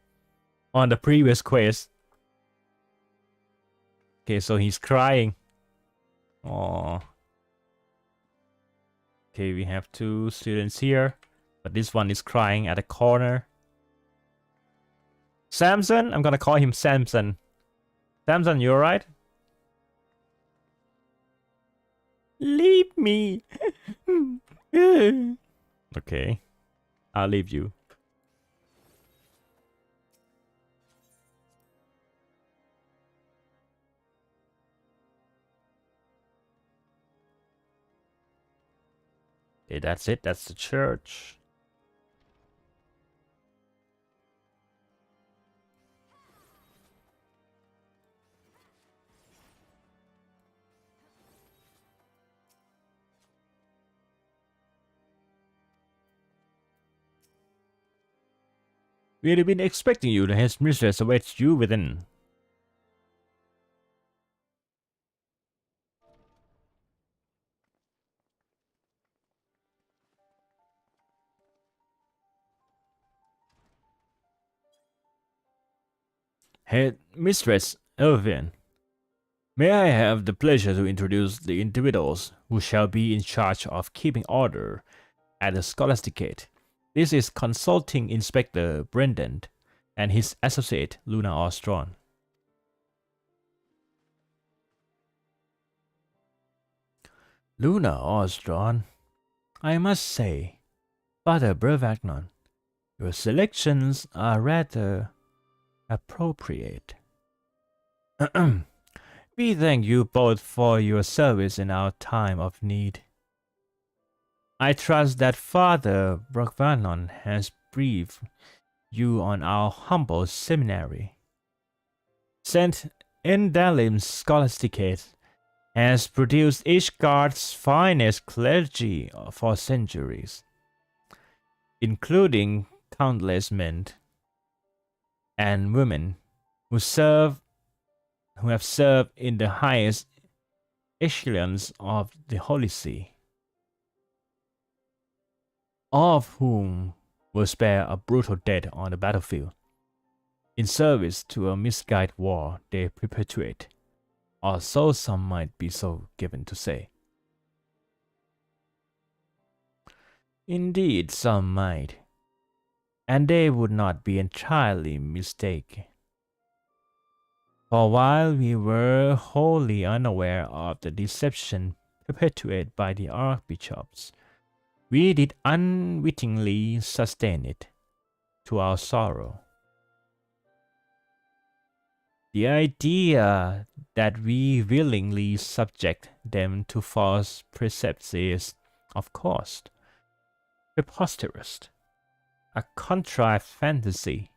on the previous quest. Okay, so he's crying. Oh. Okay, we have 2 students here, but this one is crying at the corner. Samson? I'm gonna call him Samson. Samson, you alright? Leave me. Okay, I'll leave you. Okay, that's it. That's the church. We had been expecting you. The headmistress awaits you within. Head Mistress Elvian, may I have the pleasure to introduce the individuals who shall be in charge of keeping order at the Scholasticate. This is Consulting Inspector Braidien and his associate Luna Ostron. Luna Ostron, I must say, Father Braidien, your selections are rather appropriate. We thank you both for your service in our time of need. I trust that Father Braidien has briefed you on our humble seminary. St. Endalim's Scholasticate has produced Ishgard's finest clergy for centuries, including countless men and women who have served in the highest echelons of the Holy See, all of whom will spare a brutal death on the battlefield in service to a misguided war they perpetuate, or so some might be so given to say. Indeed, some might, and they would not be entirely mistaken. For while we were wholly unaware of the deception perpetuated by the archbishops, we did unwittingly sustain it, to our sorrow. The idea that we willingly subject them to false precepts is, of course, preposterous, a contrived fantasy.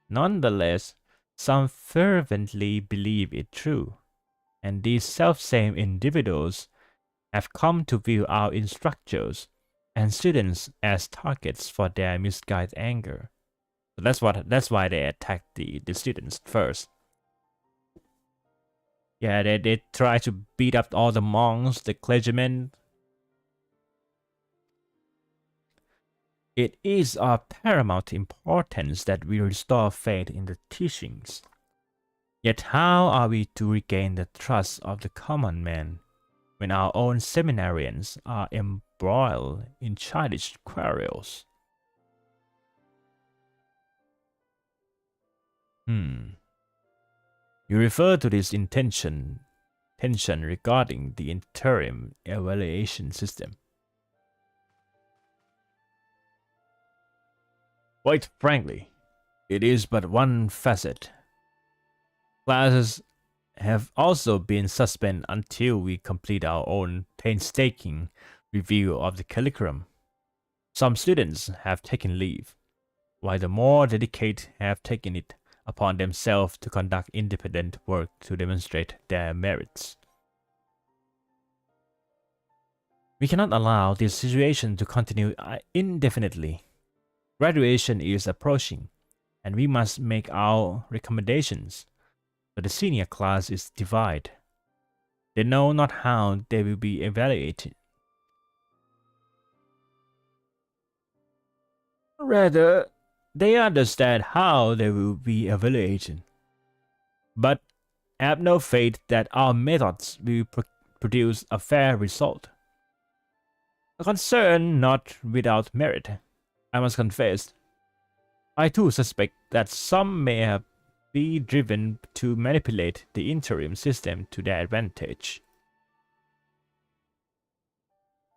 Nonetheless, some fervently believe it true, and these selfsame individuals have come to view our instructors and students as targets for their misguided anger. So that's why they attacked the students first. Yeah, they try to beat up all the monks, the clergymen. It is of paramount importance that we restore faith in the teachings. Yet how are we to regain the trust of the common man when our own seminarians are embroiled in childish quarrels? You refer to this tension regarding the interim evaluation system. Quite frankly, it is but one facet. Classes have also been suspended until we complete our own painstaking review of the curriculum. Some students have taken leave, while the more dedicated have taken it upon themselves to conduct independent work to demonstrate their merits. We cannot allow this situation to continue indefinitely. Graduation is approaching, and we must make our recommendations, but the senior class is divided. They know not how they will be evaluated. Rather, they understand how they will be evaluated, but have no faith that our methods will produce a fair result. A concern not without merit, I must confess. I too suspect that some may have been driven to manipulate the interim system to their advantage.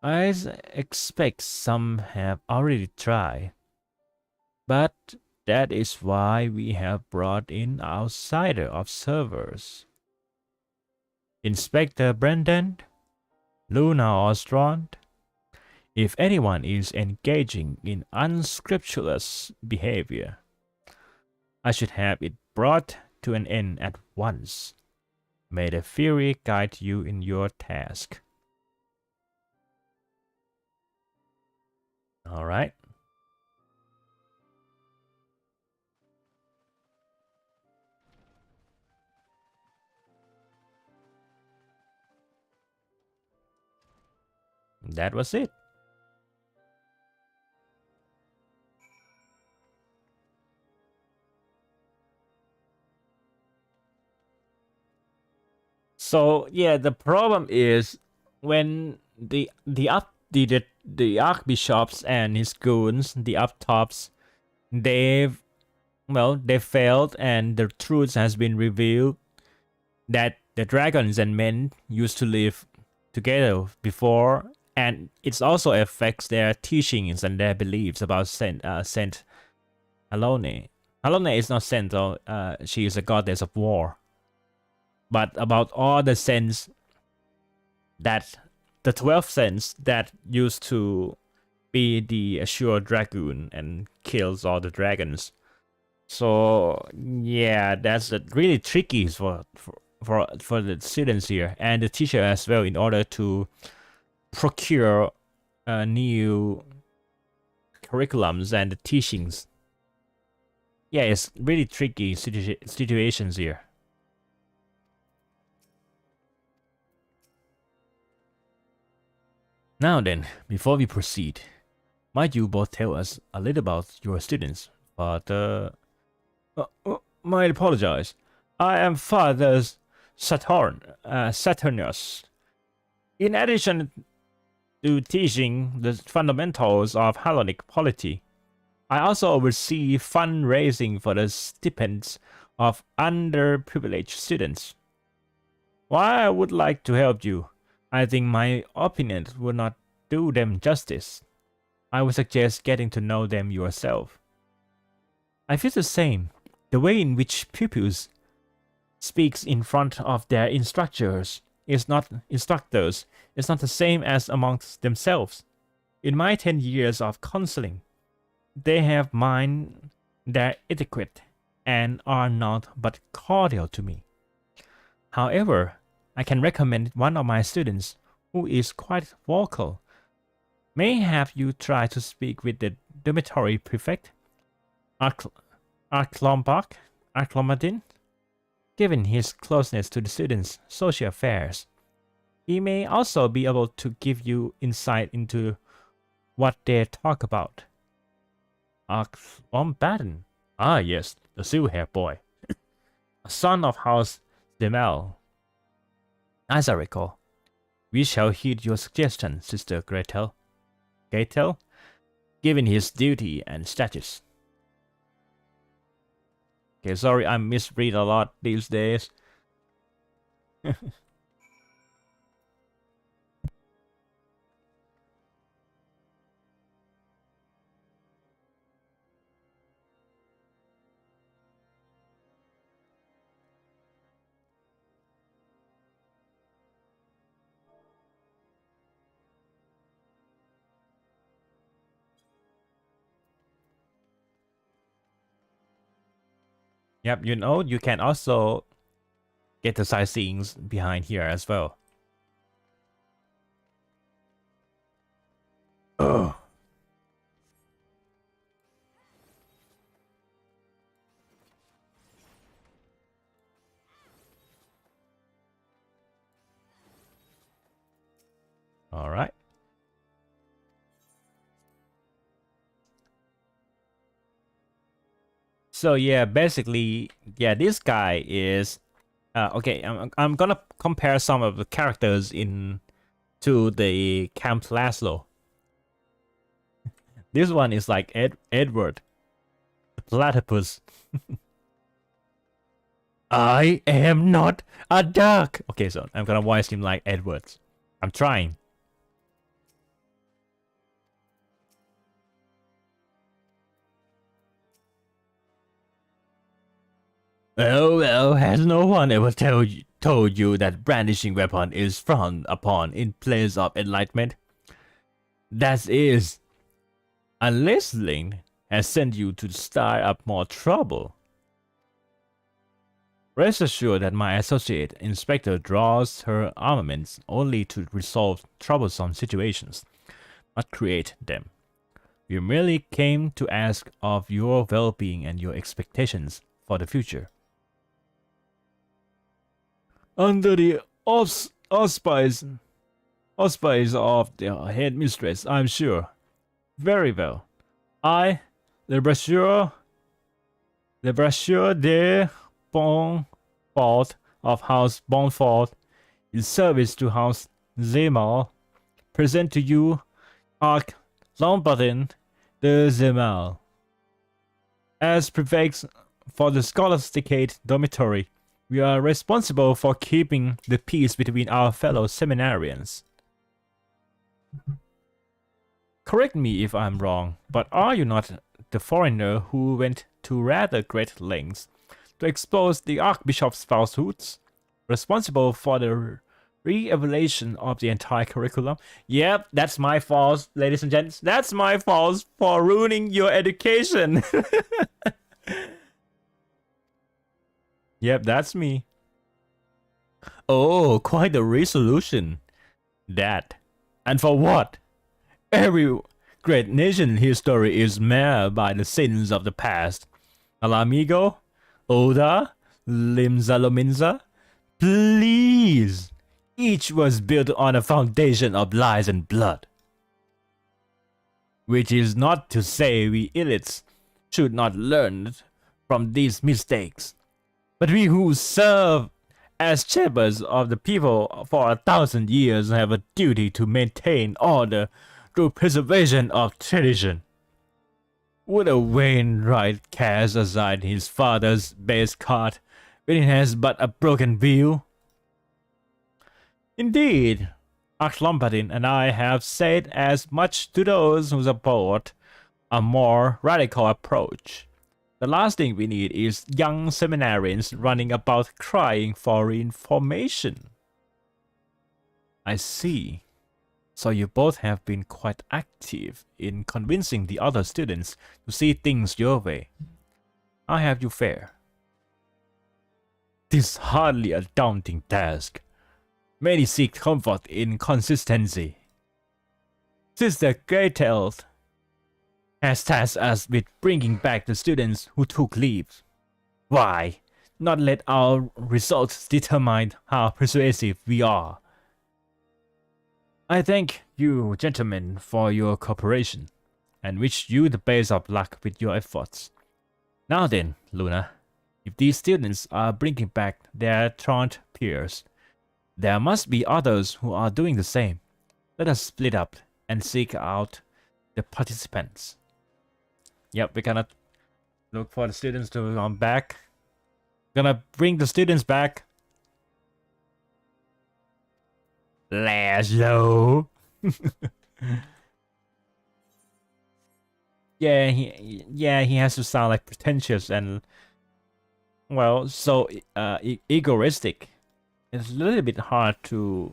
I expect some have already tried, but that is why we have brought in outsider observers. Inspector Braidien, Luna Ostron. If anyone is engaging in unscrupulous behavior, I should have it brought to an end at once. May the Fury guide you in your task. All right. That was it. So yeah, the problem is when the archbishops and his goons, the up tops, they've they failed, and the truth has been revealed that the dragons and men used to live together before, and it also affects their teachings and their beliefs about Saint Halone. Halone is not Saint, though. She is a goddess of war. But about all the saints that the 12 saints that used to be the Azure Dragoon and kills all the dragons. So yeah, that's really tricky for the students here and the teacher as well, in order to procure new curriculums and the teachings. Yeah, it's really tricky situations here. Now then, before we proceed, might you both tell us a little about your students? Father... might apologize. I am Father Saturnus. In addition to teaching the fundamentals of Hellenic polity, I also oversee fundraising for the stipends of underprivileged students. While I would like to help you, I think my opinion would not do them justice. I would suggest getting to know them yourself. I feel the same. The way in which pupils speaks in front of their instructors is not the same as amongst themselves. In my 10 years of counseling, they have mined their etiquette and are not but cordial to me. However, I can recommend one of my students who is quite vocal. May have you try to speak with the dormitory prefect, Arclomadin. Given his closeness to the students' social affairs, he may also be able to give you insight into what they talk about. Arclomadin. Ah yes, the silver-haired boy. A son of House Demel. As I recall, we shall heed your suggestion, Sister Gretel. Given his duty and status. Okay, sorry, I misread a lot these days. Yep, you can also get the sightseeing behind here as well. Ugh. All right. So yeah, basically, yeah, this guy is okay. I'm gonna compare some of the characters in to the Camp Laszlo. This one is like Edward, the platypus. I am not a duck. Okay, so I'm gonna voice him like Edward. I'm trying. Well, has no one ever told you that brandishing weapon is frowned upon in place of enlightenment? That is, unless Link has sent you to stir up more trouble. Rest assured that my associate inspector draws her armaments only to resolve troublesome situations, not create them. We merely came to ask of your well-being and your expectations for the future. Under the auspice of the headmistress, I'm sure. Very well. I, the Brasure de Bonfort of House Bonfort, In service to House Zemal, present to you Arch Lombardin de Zemal. As prefects for the Scholasticate Dormitory, we are responsible for keeping the peace between our fellow seminarians. Correct me if I'm wrong, but are you not the foreigner who went to rather great lengths to expose the Archbishop's falsehoods, responsible for the re-evaluation of the entire curriculum? Yep, that's my fault, ladies and gents. That's my fault for ruining your education. Yep, that's me. Oh, quite a resolution. That. And for what? Every great nation history is marred by the sins of the past. Alamigo? Oda? Limsa? Please! Each was built on a foundation of lies and blood. Which is not to say we elites should not learn from these mistakes. But we who serve as shepherds of the people for 1,000 years have a duty to maintain order through preservation of tradition. Would a Wainwright cast aside his father's base card when he has but a broken view? Indeed, Lombardin and I have said as much to those who support a more radical approach. The last thing we need is young seminarians running about crying for information. I see. So you both have been quite active in convincing the other students to see things your way. How have you fared? This is hardly a daunting task. Many seek comfort in consistency. Sister Gretel has tasked us with bringing back the students who took leave. Why not let our results determine how persuasive we are? I thank you, gentlemen, for your cooperation, and wish you the best of luck with your efforts. Now then, Luna, if these students are bringing back their truant peers, there must be others who are doing the same. Let us split up and seek out the participants. Yep, we're gonna look for the students to come back. Gonna bring the students back. Laszlo. Yeah, he has to sound like pretentious and, well, so egoistic. It's a little bit hard to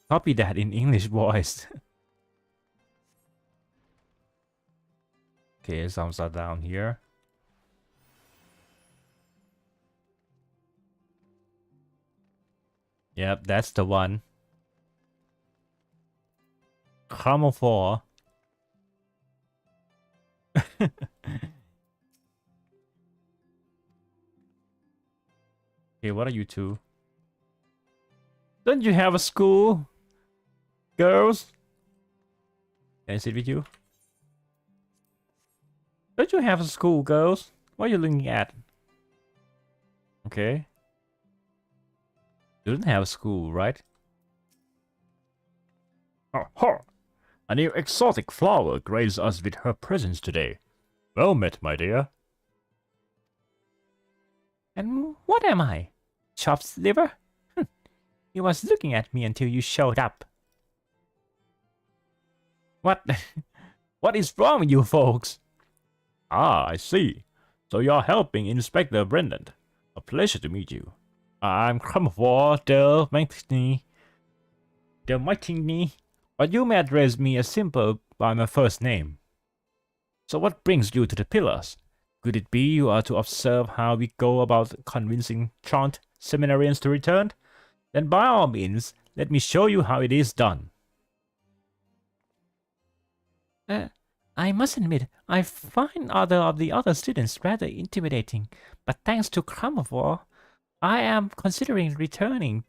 copy that in English voice. Okay, some are down here. Yep, that's the one. Camouflage. Okay, what are you two? Don't you have a school? Girls? Can I sit with you? Don't you have a school, girls? What are you looking at? Okay. You don't have a school, right? Aha! A new exotic flower graced us with her presence today. Well met, my dear. And what am I? Chopped liver? You was looking at me until you showed up. What? What is wrong with you folks? Ah, I see. So you're helping Inspector Brendan. A pleasure to meet you. I'm Cromwell de Mighty, but you may address me as simple by my first name. So what brings you to the pillars? Could it be you are to observe how we go about convincing truant seminarians to return? Then by all means, let me show you how it is done. I must admit, I find the other students rather intimidating, but thanks to Cromwell, I am considering returning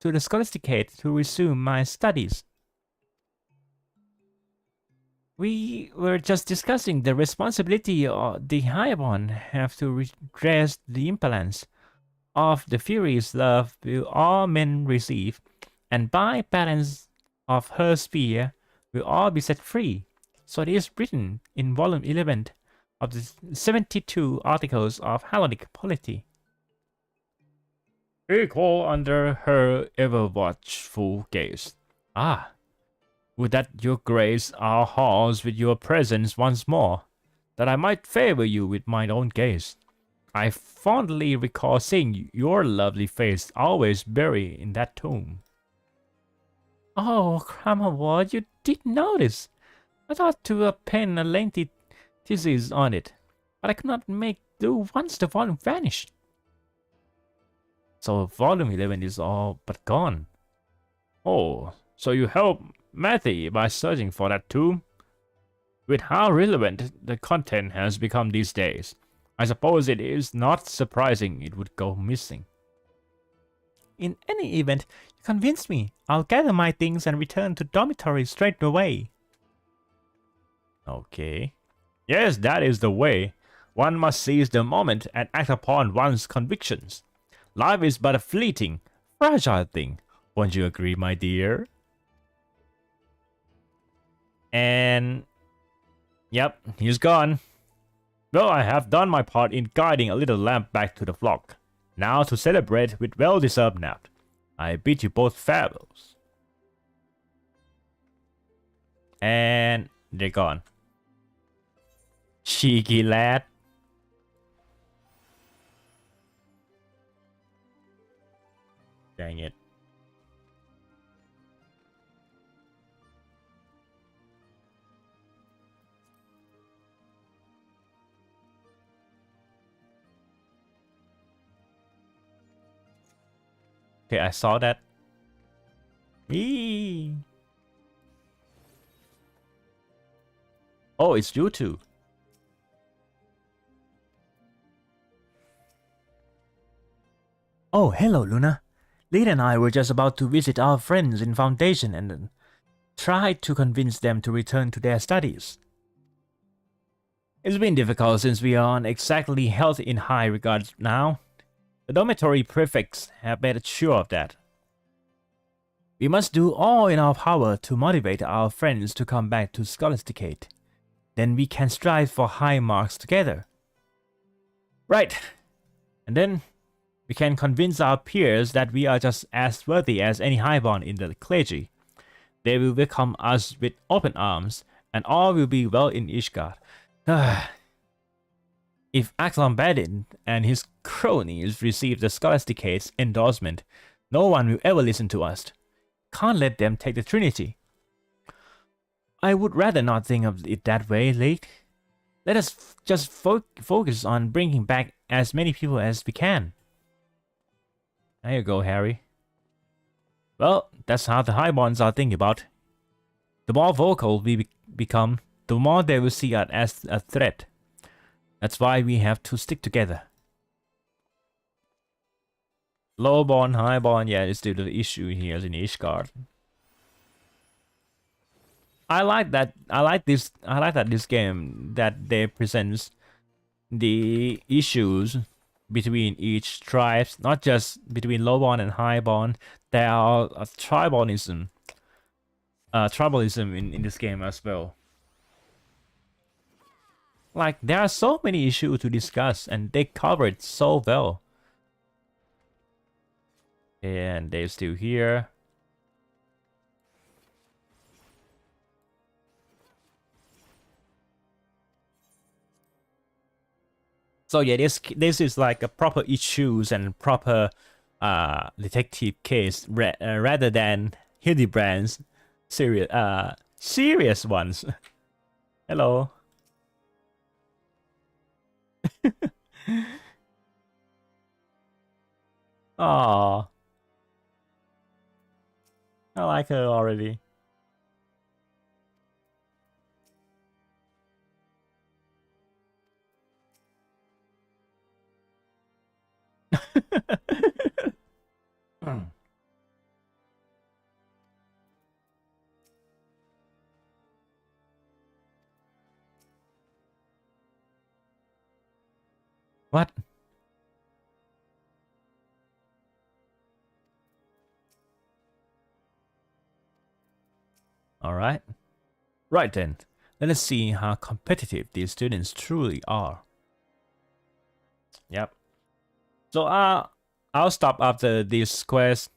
to the Scholasticate to resume my studies. We were just discussing the responsibility the Highborn have to redress the imbalance. of the Fury's love will all men receive, and by balance of her sphere will all be set free. So it is written in volume 11 of the 72 articles of Hellenic polity. Equal under her ever watchful gaze. Ah, would that your grace our halls with your presence once more, that I might favor you with mine own gaze. I fondly recall seeing your lovely face always buried in that tomb. Oh, Crammerward, you did notice. I thought to pen a lengthy thesis on it, but I could not make do once the volume vanished. So volume 11 is all but gone. Oh, so you helped Matthew by searching for that tomb? With how relevant the content has become these days, I suppose it is not surprising it would go missing. In any event, you convinced me. I'll gather my things and return to dormitory straight away. Okay. Yes, that is the way. One must seize the moment and act upon one's convictions. Life is but a fleeting, fragile thing. Won't you agree, my dear? And... yep, he's gone. Well, I have done my part in guiding a little lamb back to the flock. Now to celebrate with well-deserved nap. I bid you both farewells. And they're gone. Cheeky lad. Dang it. Okay, I saw that. Eee. Oh, it's you two. Oh, hello, Luna. Lead and I were just about to visit our friends in Foundation and tried to convince them to return to their studies. It's been difficult since we aren't exactly held in high regard now. The dormitory prefects have made sure of that. We must do all in our power to motivate our friends to come back to Scholasticate. Then we can strive for high marks together. Right. And then we can convince our peers that we are just as worthy as any highborn in the clergy. They will welcome us with open arms, and all will be well in Ishgard. If Braidien and his cronies receive the Scholasticate's endorsement, no one will ever listen to us. Can't let them take the Trinity. I would rather not think of it that way, Lake. Let us just focus on bringing back as many people as we can. There you go, Harry. Well, that's how the highborns are thinking about. The more vocal we become, the more they will see us as a threat. That's why we have to stick together. Lowborn, highborn, yeah, it's still the issue here in Ishgard. I like that this game that they presents the issues between each tribes, not just between lowborn and highborn. There are tribalism in this game as well. Like, there are so many issues to discuss, and they cover it so well. And they're still here. So yeah, this is like a proper issues and proper detective case rather than Hildebrand's serious ones. Hello. Aww. I like her already. What? Alright. Right then, let us see how competitive these students truly are. Yep. So I'll stop after this quest,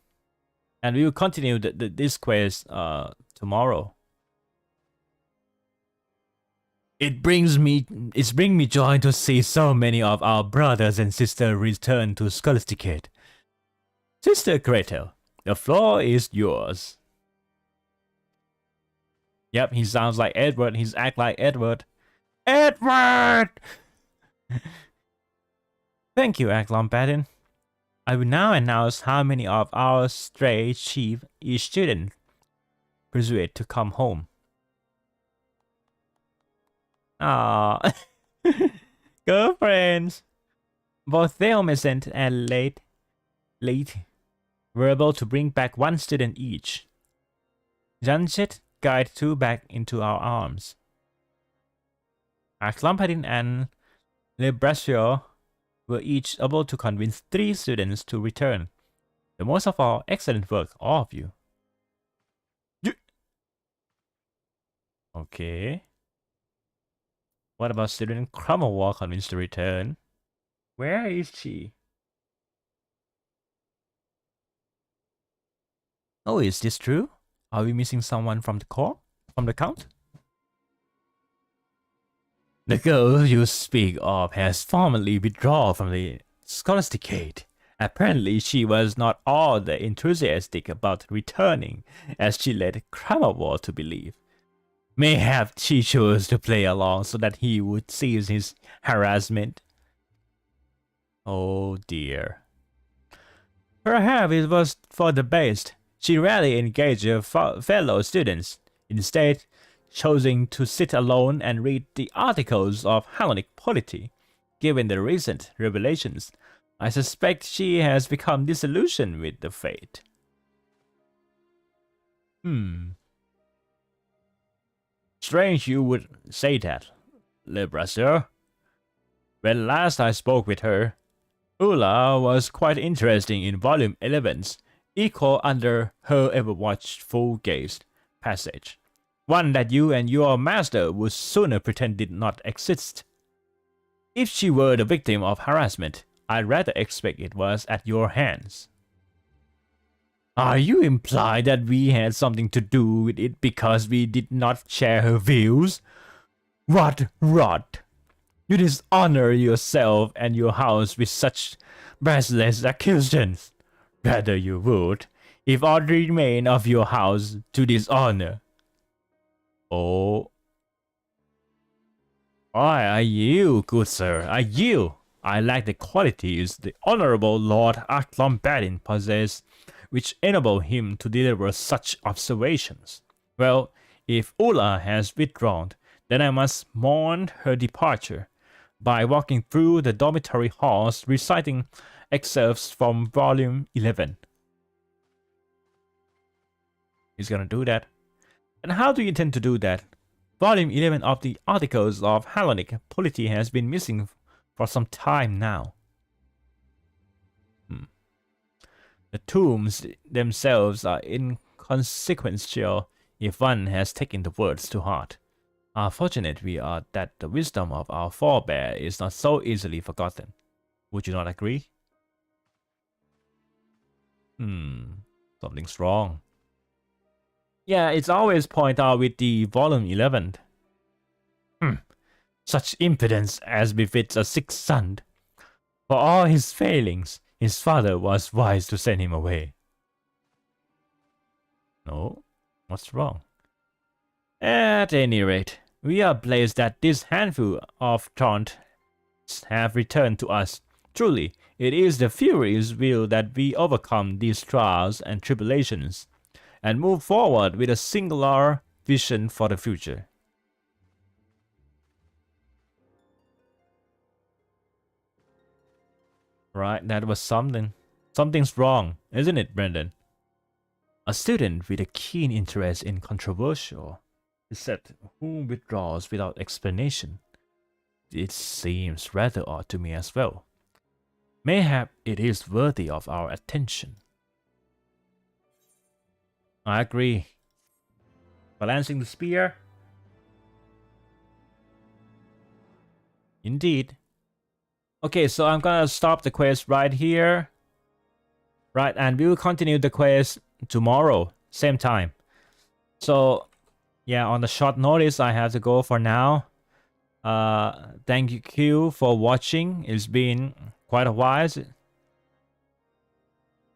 and we will continue this quest tomorrow. It's bring me joy to see so many of our brothers and sisters return to Scholasticate. Sister Gretel, the floor is yours. Yep, he sounds like Edward. He's act like Edward. Edward! Thank you, Eklon Braidien. I will now announce how many of our stray sheep each student persuade to come home. Ah, girlfriends. Both Theomescent and Late were able to bring back one student each. Janchet guide two back into our arms. Eklon Braidien and Lebrasio were each able to convince 3 students to return. The most of all, excellent work, all of you. Okay. What about student Cromwell convinced to return? Where is she? Oh, is this true? Are we missing someone from the corps? From the count? The girl you speak of has formally withdrawn from the Scholasticate. Apparently, she was not all that enthusiastic about returning, as she led Cromwell to believe. Mayhap she chose to play along so that he would cease his harassment. Oh dear. Perhaps it was for the best. She rarely engaged her fellow students, instead choosing to sit alone and read the articles of Hellenic polity. Given the recent revelations, I suspect she has become disillusioned with the fate. Strange you would say that, Lebrasser. When last I spoke with her, Ula was quite interesting in Volume 11's equal under her ever-watchful gaze passage. One that you and your master would sooner pretend did not exist. If she were the victim of harassment, I'd rather expect it was at your hands. Are you implying that we had something to do with it because we did not share her views? What rot! You dishonor yourself and your house with such baseless accusations. Rather you would, if all remain of your house to dishonor. Oh. I yield, good sir, I yield. I lack the qualities the Honorable Lord Eklon Braidien possesses, which enable him to deliver such observations. Well, if Ula has withdrawn, then I must mourn her departure by walking through the dormitory halls reciting excerpts from Volume 11. He's gonna do that. And how do you intend to do that? Volume 11 of the Articles of Hellenic polity has been missing for some time now. The tombs themselves are inconsequential if one has taken the words to heart. How fortunate we are that the wisdom of our forebear is not so easily forgotten. Would you not agree? Something's wrong. Yeah, it's always point out with the Volume 11. Such impudence as befits a sick son. For all his failings, his father was wise to send him away. No? What's wrong? At any rate, we are pleased that this handful of taunts have returned to us. Truly, it is the Fury's will that we overcome these trials and tribulations, and move forward with a singular vision for the future. Right, that was something. Something's wrong, isn't it, Brendan? A student with a keen interest in controversial is said who withdraws without explanation. It seems rather odd to me as well. Mayhap it is worthy of our attention. I agree. Balancing the spear. Indeed. Okay, so I'm gonna stop the quest right here. Right, and we will continue the quest tomorrow, same time. So, yeah, on the short notice, I have to go for now. Thank you for watching. It's been quite a while.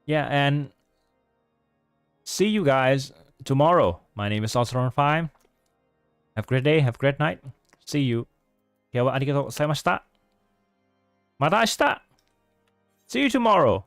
Yeah, and see you guys tomorrow. My name is Ostron 5. Have a great day. Have a great night. See you. 今日はありがとうございました。また明日 See you tomorrow.